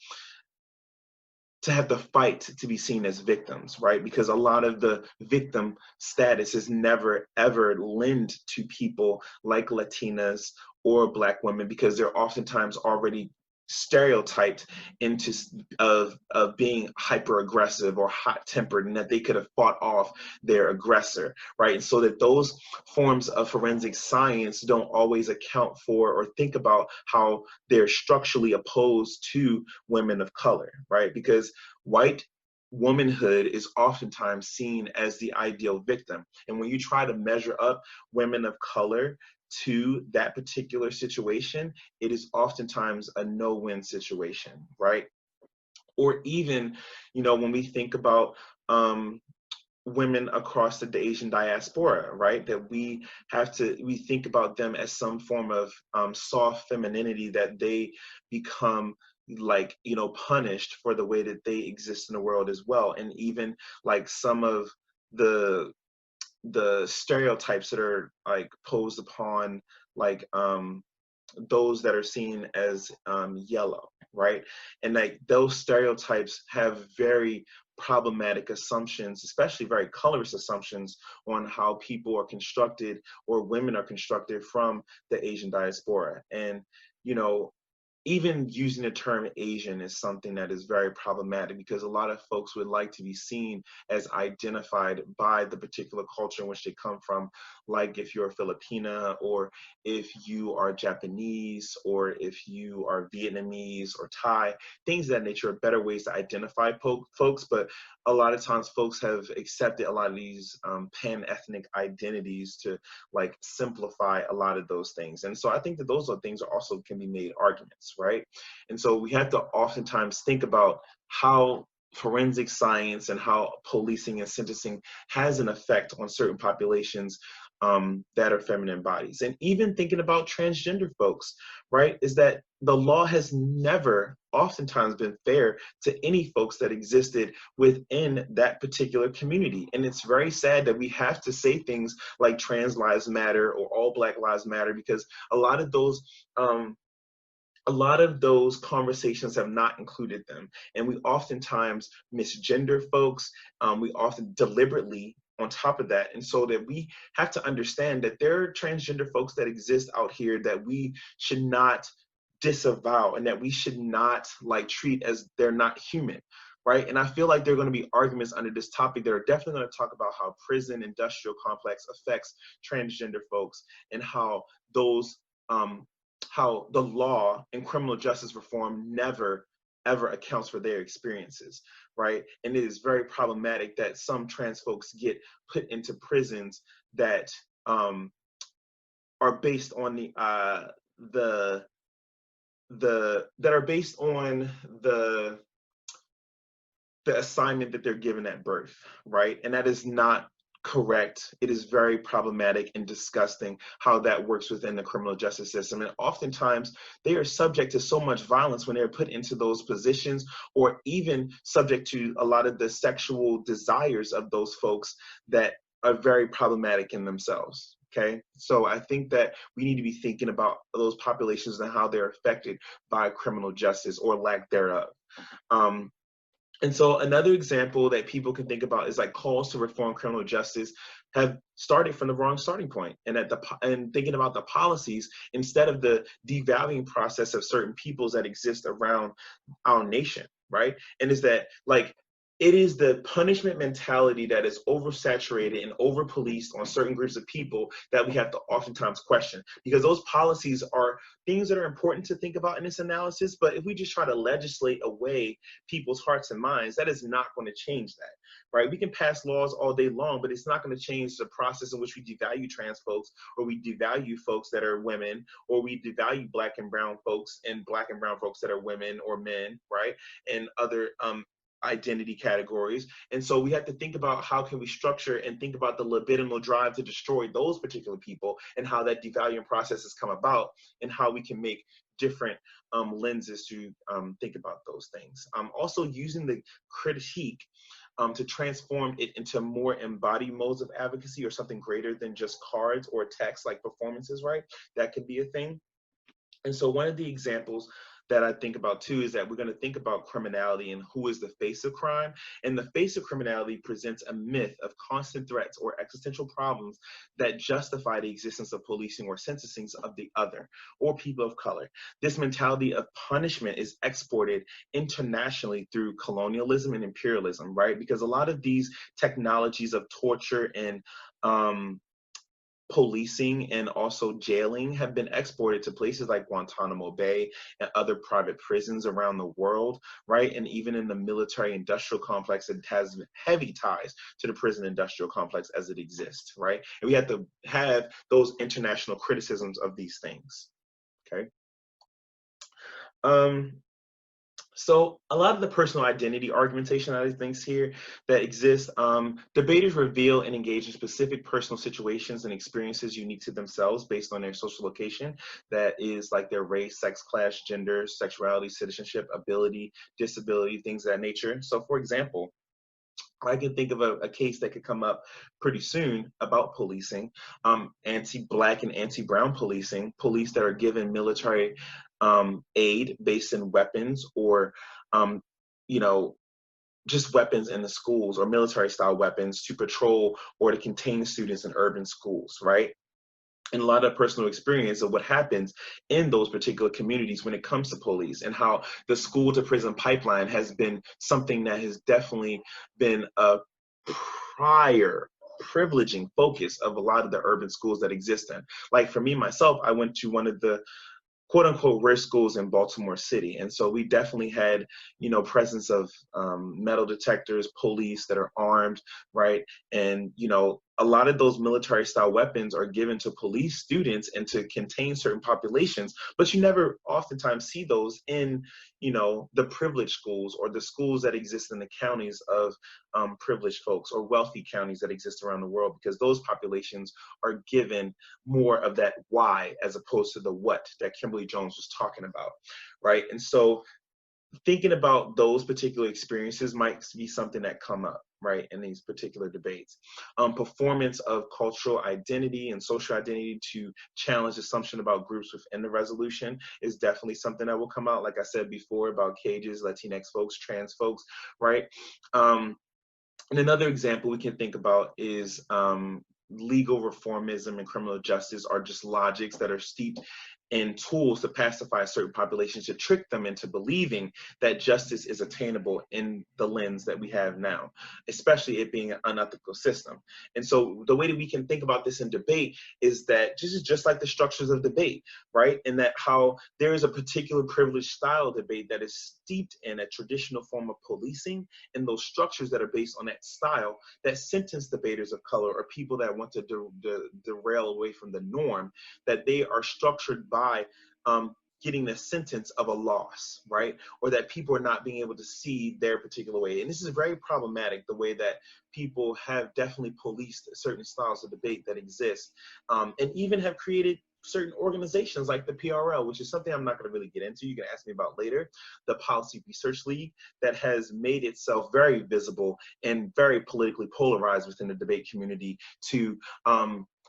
to have to fight to be seen as victims, right? Because a lot of the victim status is never ever lent to people like Latinas or Black women, because they're oftentimes already stereotyped into of being hyper aggressive or hot tempered, and that they could have fought off their aggressor, right? And so that those forms of forensic science don't always account for or think about how they're structurally opposed to women of color, right? Because white womanhood is oftentimes seen as the ideal victim. And when you try to measure up women of color to that particular situation, it is oftentimes a no-win situation, right? Or even, when we think about women across the Asian diaspora, right? That we think about them as some form of soft femininity, that they become like, punished for the way that they exist in the world as well. And even like some of the stereotypes that are like posed upon like those that are seen as yellow, right? And like those stereotypes have very problematic assumptions, especially very colorist assumptions, on how people are constructed or women are constructed from the Asian diaspora. And even using the term Asian is something that is very problematic, because a lot of folks would like to be seen as identified by the particular culture in which they come from. Like if you're a Filipina, or if you are Japanese, or if you are Vietnamese or Thai, things of that nature are better ways to identify folks. But a lot of times folks have accepted a lot of these pan-ethnic identities to like simplify a lot of those things. And so I think that those are things that also can be made arguments, right? And so we have to oftentimes think about how forensic science and how policing and sentencing has an effect on certain populations that are feminine bodies. And even thinking about transgender folks, right, is that the law has never oftentimes been fair to any folks that existed within that particular community. And it's very sad that we have to say things like trans lives matter or all Black lives matter, because a lot of those conversations have not included them. And we oftentimes misgender folks. We often deliberately on top of that. And so that we have to understand that there are transgender folks that exist out here that we should not disavow, and that we should not like treat as they're not human, right? And I feel like there are going to be arguments under this topic that are definitely going to talk about how prison industrial complex affects transgender folks, and how those how the law and criminal justice reform never ever accounts for their experiences, right? And it is very problematic that some trans folks get put into prisons that are based on the assignment that they're given at birth, right? And that is not correct. It is very problematic and disgusting how that works within the criminal justice system. And oftentimes they are subject to so much violence when they're put into those positions, or even subject to a lot of the sexual desires of those folks that are very problematic in themselves. Okay, so I think that we need to be thinking about those populations and how they're affected by criminal justice or lack thereof. And so another example that people can think about is like calls to reform criminal justice have started from the wrong starting point, and thinking about the policies instead of the devaluing process of certain peoples that exist around our nation, right? And is that like it is the punishment mentality that is oversaturated and over-policed on certain groups of people that we have to oftentimes question, because those policies are things that are important to think about in this analysis. But if we just try to legislate away people's hearts and minds, that is not going to change that, right? We can pass laws all day long, but it's not going to change the process in which we devalue trans folks, or we devalue folks that are women, or we devalue black and brown folks and black and brown folks that are women or men, right? And other identity categories. And so we have to think about how can we structure and think about the libidinal drive to destroy those particular people, and how that devaluing process has come about, and how we can make different lenses to think about those things. Also using the critique to transform it into more embodied modes of advocacy, or something greater than just cards or text like performances, right? That could be a thing. And so one of the examples that I think about too is that we're going to think about criminality and who is the face of crime. And the face of criminality presents a myth of constant threats or existential problems that justify the existence of policing or sentencing of the other or people of color. This mentality of punishment is exported internationally through colonialism and imperialism, right? Because a lot of these technologies of torture and policing and also jailing have been exported to places like Guantanamo Bay and other private prisons around the world, right? And even in the military industrial complex, it has heavy ties to the prison industrial complex as it exists, right? And we have to have those international criticisms of these things, okay? So a lot of the personal identity argumentation out of things here that exists, debaters reveal and engage in specific personal situations and experiences unique to themselves based on their social location. That is like their race, sex, class, gender, sexuality, citizenship, ability, disability, things of that nature. So for example, I can think of a case that could come up pretty soon about policing, anti-Black and anti-Brown policing, police that are given military aid based in weapons, or, you know, just weapons in the schools, or military style weapons to patrol or to contain students in urban schools, right? And a lot of personal experience of what happens in those particular communities when it comes to police, and how the school to prison pipeline has been something that has definitely been a prior privileging focus of a lot of the urban schools that exist in. Like for me, myself, I went to one of the quote unquote rare schools in Baltimore City. And so we definitely had, you know, presence of metal detectors, police that are armed, right? And, you know, a lot of those military style weapons are given to police students and to contain certain populations, but you never oftentimes see those in, you know, the privileged schools or the schools that exist in the counties of privileged folks, or wealthy counties that exist around the world, because those populations are given more of that why as opposed to the what that Kimberly Jones was talking about, right? And so thinking about those particular experiences might be something that come up, right, in these particular debates. Performance of cultural identity and social identity to challenge assumption about groups within the resolution is definitely something that will come out, like I said before, about cages, Latinx folks, trans folks, right? And another example we can think about is legal reformism and criminal justice are just logics that are steeped in tools to pacify certain populations, to trick them into believing that justice is attainable in the lens that we have now, especially it being an unethical system. And so the way that we can think about this in debate is that this is just like the structures of debate, right? And that how there is a particular privileged style of debate that is steeped in a traditional form of policing, and those structures that are based on that style that sentence debaters of color or people that want to derail away from the norm, that they are structured by getting the sentence of a loss, right? Or that people are not being able to see their particular way. And this is very problematic, the way that people have definitely policed certain styles of debate that exist, and even have created certain organizations like the PRL, which is something I'm not going to really get into. You can ask me about later. The Policy Research League, that has made itself very visible and very politically polarized within the debate community to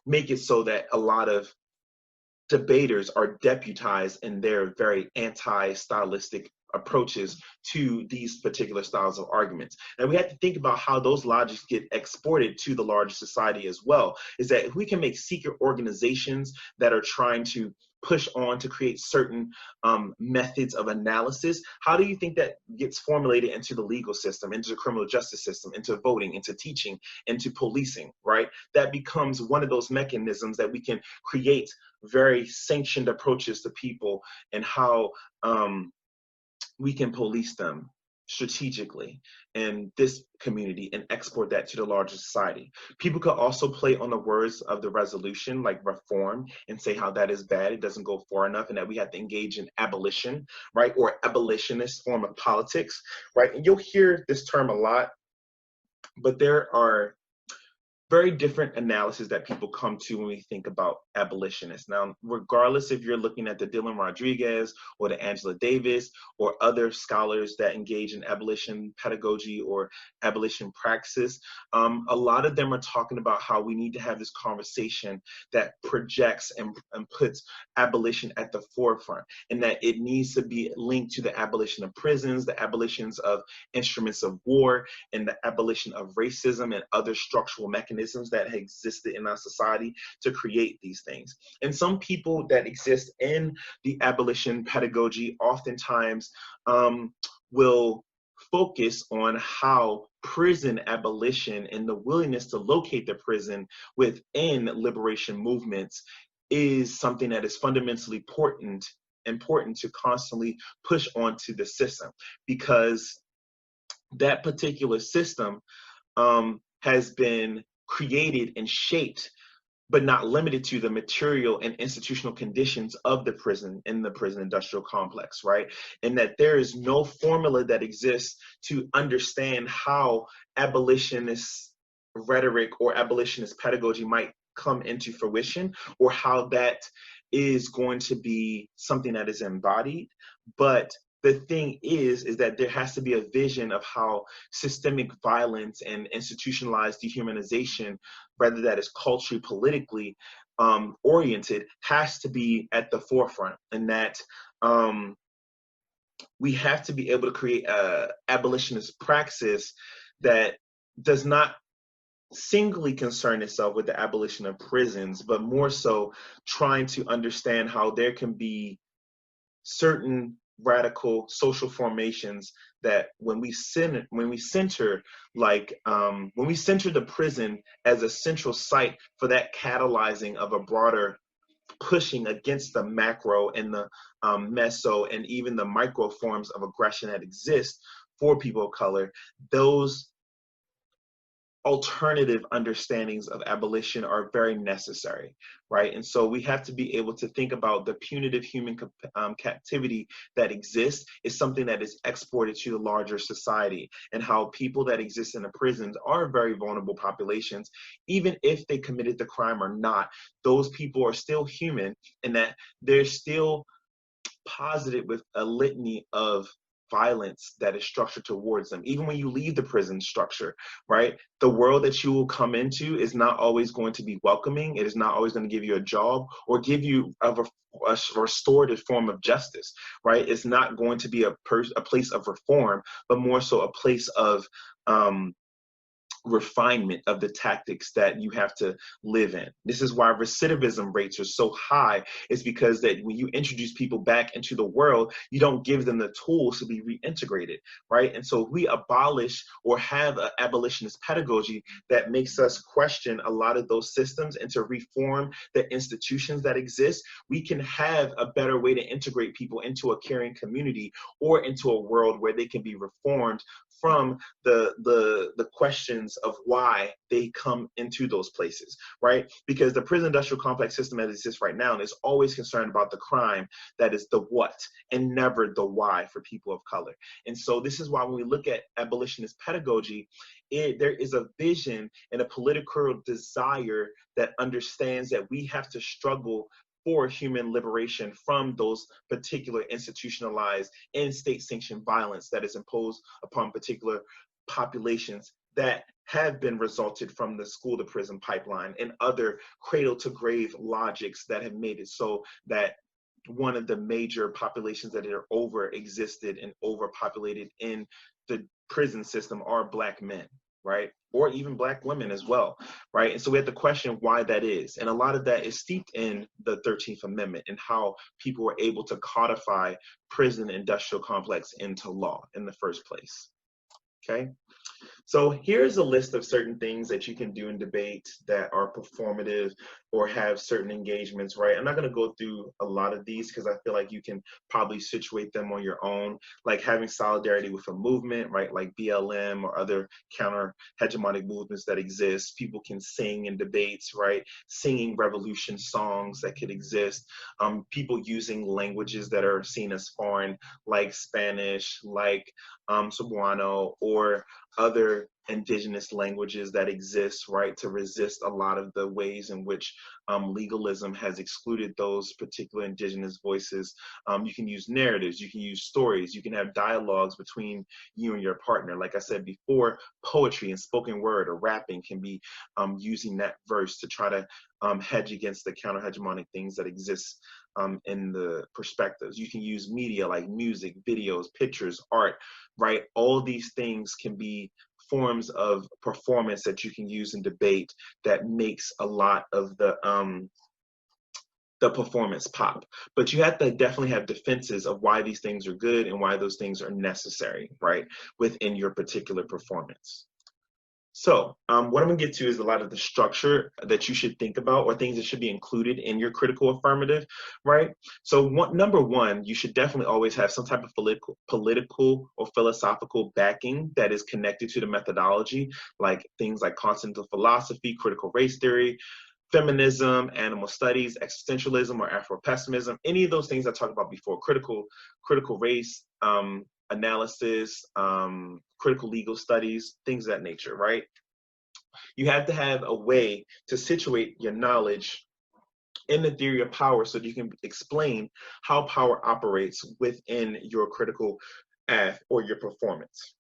make it so that a lot of debaters are deputized in their very anti-stylistic approaches to these particular styles of arguments. And we have to think about how those logics get exported to the larger society as well, is that if we can make secret organizations that are trying to push on to create certain methods of analysis, how do you think that gets formulated into the legal system, into the criminal justice system, into voting, into teaching, into policing, right? That becomes one of those mechanisms that we can create very sanctioned approaches to people and how we can police them strategically in this community and export that to the larger society. People could also play on the words of the resolution, like reform, and say how that is bad, it doesn't go far enough, and that we have to engage in abolition, right? Or abolitionist form of politics, right? And you'll hear this term a lot, but there are very different analysis that people come to when we think about abolitionists. Now, regardless if you're looking at the Dylan Rodriguez or the Angela Davis or other scholars that engage in abolition pedagogy or abolition praxis, a lot of them are talking about how we need to have this conversation that projects and puts abolition at the forefront, and that it needs to be linked to the abolition of prisons, the abolitions of instruments of war, and the abolition of racism and other structural mechanisms that have existed in our society to create these things. And some people that exist in the abolition pedagogy oftentimes will focus on how prison abolition and the willingness to locate the prison within liberation movements is something that is fundamentally important to constantly push onto the system, because that particular system has been created and shaped, but not limited to, the material and institutional conditions of the prison in the prison industrial complex, right? And that there is no formula that exists to understand how abolitionist rhetoric or abolitionist pedagogy might come into fruition, or how that is going to be something that is embodied. But the thing is that there has to be a vision of how systemic violence and institutionalized dehumanization, whether that is culturally, politically oriented, has to be at the forefront, and that we have to be able to create a abolitionist praxis that does not singly concern itself with the abolition of prisons, but more so trying to understand how there can be certain radical social formations that when we center the prison as a central site for that catalyzing of a broader pushing against the macro and the meso and even the micro forms of aggression that exist for people of color, those alternative understandings of abolition are very necessary, right? And so we have to be able to think about the punitive human captivity that exists is something that is exported to the larger society, and how people that exist in the prisons are very vulnerable populations. Even if they committed the crime or not, those people are still human, and that they're still posited with a litany of violence that is structured towards them. Even when you leave the prison structure, right? The world that you will come into is not always going to be welcoming. It is not always going to give you a job or give you a restorative form of justice, right? It's not going to be a place of reform, but more so a place of refinement of the tactics that you have to live in. This is why recidivism rates are so high, is because that when you introduce people back into the world, you don't give them the tools to be reintegrated, right? And so if we abolish or have an abolitionist pedagogy that makes us question a lot of those systems and to reform the institutions that exist, we can have a better way to integrate people into a caring community or into a world where they can be reformed from the questions of why they come into those places, right? Because the prison industrial complex system as it exists right now is always concerned about the crime, that is the what, and never the why for people of color. And so this is why when we look at abolitionist pedagogy, there is a vision and a political desire that understands that we have to struggle for human liberation from those particular institutionalized and state-sanctioned violence that is imposed upon particular populations that have been resulted from the school to prison pipeline and other cradle to grave logics that have made it so that one of the major populations that are over existed and overpopulated in the prison system are Black men. right? Or even Black women as well, right? And so we have to question why that is. And a lot of that is steeped in the 13th Amendment and how people were able to codify prison industrial complex into law in the first place, okay? So here's a list of certain things that you can do in debate that are performative or have certain engagements, right? I'm not going to go through a lot of these because I feel like you can probably situate them on your own, like having solidarity with a movement, right? Like BLM or other counter hegemonic movements that exist. People can sing in debates, right? Singing revolution songs that could exist. People using languages that are seen as foreign, like Spanish, like Cebuano, or other indigenous languages that exist, right, to resist a lot of the ways in which legalism has excluded those particular indigenous voices. You can use narratives, you can use stories, you can have dialogues between you and your partner. Like I said before, poetry and spoken word or rapping can be using that verse to try to hedge against the counter-hegemonic things that exist in the perspectives. You can use media like music, videos, pictures, art, right? All these things can be forms of performance that you can use in debate that makes a lot of the performance pop. But you have to definitely have defenses of why these things are good and why those things are necessary, right, within your particular performance. So what I'm going to get to is a lot of the structure that you should think about, or things that should be included in your critical affirmative, right? So number one, you should definitely always have some type of political or philosophical backing that is connected to the methodology, like things like continental philosophy, critical race theory, feminism, animal studies, existentialism, or Afro-pessimism. Any of those things I talked about before, critical race analysis, critical legal studies, things of that nature, right? You have to have a way to situate your knowledge in the theory of power so that you can explain how power operates within your critical aff or your performance,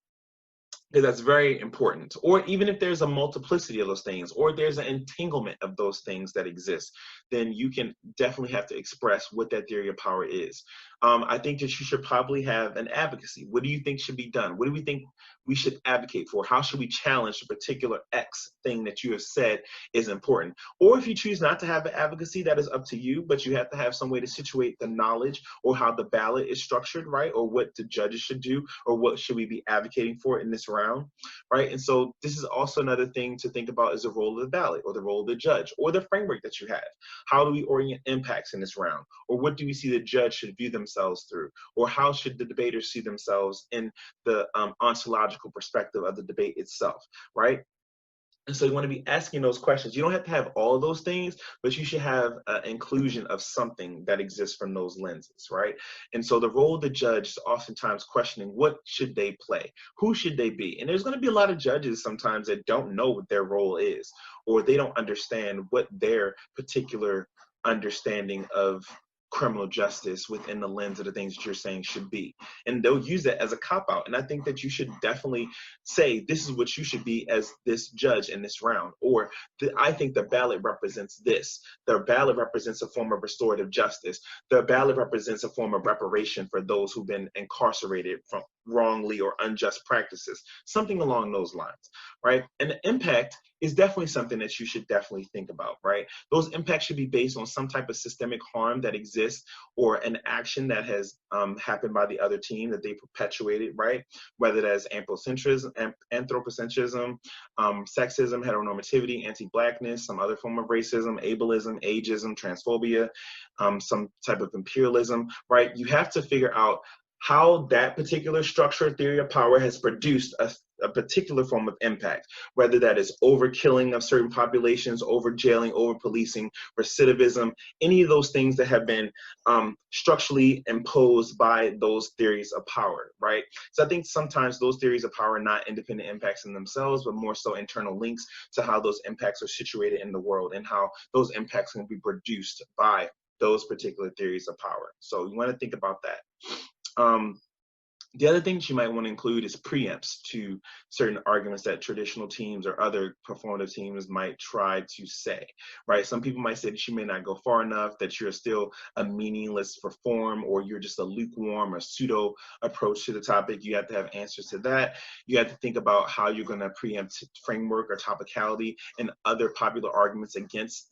because that's very important. Or even if there's a multiplicity of those things, or there's an entanglement of those things that exist, then you can definitely have to express what that theory of power is. I think that you should probably have an advocacy. What do you think should be done? What do we think we should advocate for? How should we challenge the particular X thing that you have said is important? Or if you choose not to have an advocacy, that is up to you, but you have to have some way to situate the knowledge or how the ballot is structured, right? Or what the judges should do, or what should we be advocating for in this round, right? And so this is also another thing to think about, is the role of the ballot or the role of the judge or the framework that you have. How do we orient impacts in this round? Or what do we see the judge should view themselves through? Or how should the debaters see themselves in the ontological perspective of the debate itself, right? And so you want to be asking those questions. You don't have to have all of those things, but you should have an inclusion of something that exists from those lenses, right? And so the role of the judge is oftentimes questioning, what should they play? Who should they be? And there's going to be a lot of judges sometimes that don't know what their role is, or they don't understand what their particular understanding of criminal justice within the lens of the things that you're saying should be. And they'll use that as a cop-out. And I think that you should definitely say, this is what you should be as this judge in this round. Or I think the ballot represents this. The ballot represents a form of restorative justice. The ballot represents a form of reparation for those who've been incarcerated from wrongly or unjust practices, something along those lines, right? And the impact is definitely something that you should definitely think about, right? Those impacts should be based on some type of systemic harm that exists, or an action that has happened by the other team that they perpetuated, right? Whether that's anthropocentrism, sexism, heteronormativity, anti-blackness, some other form of racism, ableism, ageism, transphobia, some type of imperialism, right? You have to figure out how that particular structure theory of power has produced a particular form of impact, whether that is overkilling of certain populations, over jailing, over policing, recidivism, any of those things that have been structurally imposed by those theories of power, right? So I think sometimes those theories of power are not independent impacts in themselves, but more so internal links to how those impacts are situated in the world and how those impacts can be produced by those particular theories of power. So you want to think about that. The other things you might want to include is preempts to certain arguments that traditional teams or other performative teams might try to say, right? Some people might say that you may not go far enough, that you're still a meaningless perform, or you're just a lukewarm or pseudo approach to the topic. You have to have answers to that. You have to think about how you're going to preempt framework or topicality and other popular arguments against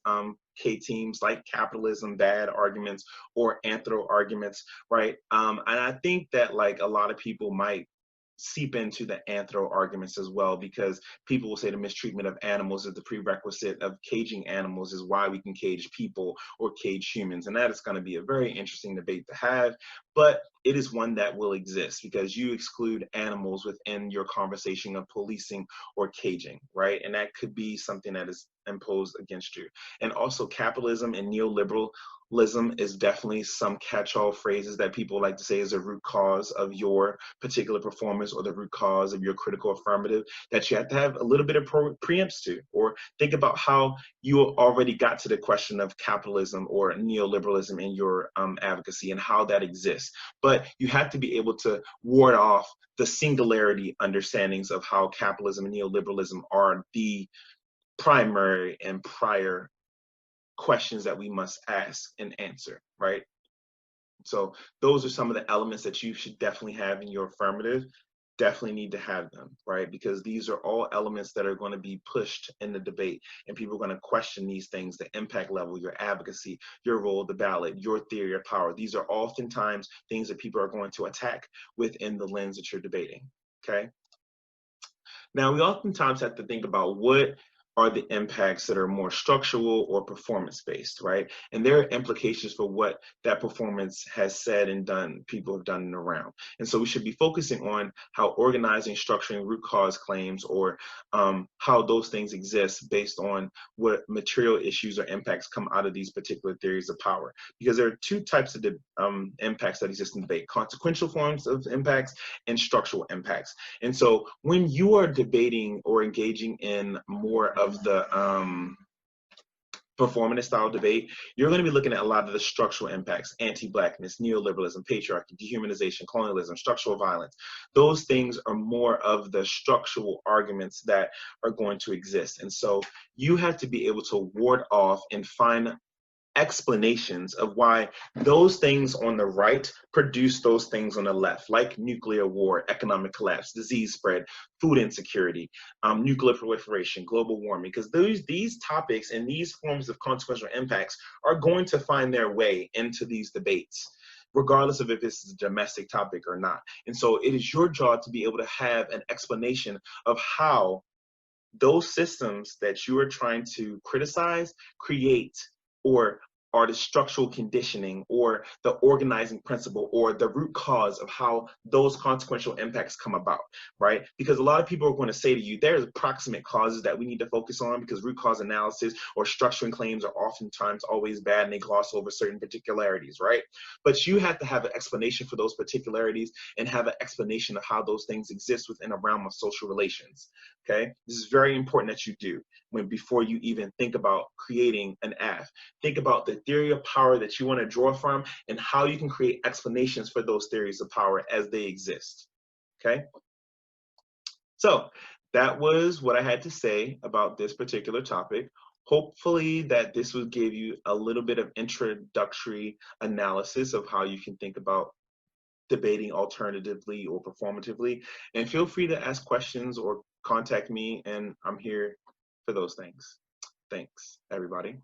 K teams, like capitalism, bad arguments, or anthro arguments, right? And I think that like a lot of people might seep into the anthro arguments as well, because people will say the mistreatment of animals is the prerequisite of caging animals is why we can cage people or cage humans. And that is going to be a very interesting debate to have, but it is one that will exist because you exclude animals within your conversation of policing or caging, right? And that could be something that is imposed against you. And also capitalism and neoliberalism is definitely some catch-all phrases that people like to say is a root cause of your particular performance or the root cause of your critical affirmative that you have to have a little bit of preempts to, or think about how you already got to the question of capitalism or neoliberalism in your advocacy and how that exists. But you have to be able to ward off the singularity understandings of how capitalism and neoliberalism are the primary and prior questions that we must ask and answer, right? So those are some of the elements that you should definitely have in your affirmative. Definitely need to have them, right? Because these are all elements that are going to be pushed in the debate, and people are going to question these things: the impact level, your advocacy, your role of the ballot, your theory of power. These are oftentimes things that people are going to attack within the lens that you're debating, okay? Now, we oftentimes have to think about what are the impacts that are more structural or performance-based, right? And there are implications for what that performance has said and done, people have done around. And so we should be focusing on how organizing, structuring root cause claims, or how those things exist based on what material issues or impacts come out of these particular theories of power. Because there are two types of impacts that exist in debate: consequential forms of impacts and structural impacts. And so when you are debating or engaging in more of the performative style debate, you're going to be looking at a lot of the structural impacts: anti-blackness, neoliberalism, patriarchy, dehumanization, colonialism, structural violence. Those things are more of the structural arguments that are going to exist. And so you have to be able to ward off and find explanations of why those things on the right produce those things on the left, like nuclear war, economic collapse, disease spread, food insecurity, nuclear proliferation, global warming, because these topics and these forms of consequential impacts are going to find their way into these debates, regardless of if this is a domestic topic or not. And so it is your job to be able to have an explanation of how those systems that you are trying to criticize, create, or are the structural conditioning or the organizing principle or the root cause of how those consequential impacts come about, right? Because a lot of people are going to say to you, there's proximate causes that we need to focus on, because root cause analysis or structuring claims are oftentimes always bad and they gloss over certain particularities, right? But you have to have an explanation for those particularities and have an explanation of how those things exist within a realm of social relations, okay? This is very important that you do before you even think about creating an Aff. Think about the theory of power that you want to draw from and how you can create explanations for those theories of power as they exist, okay? So that was what I had to say about this particular topic. Hopefully that this will give you a little bit of introductory analysis of how you can think about debating alternatively or performatively. And feel free to ask questions or contact me, and I'm here for those things. Thanks, everybody.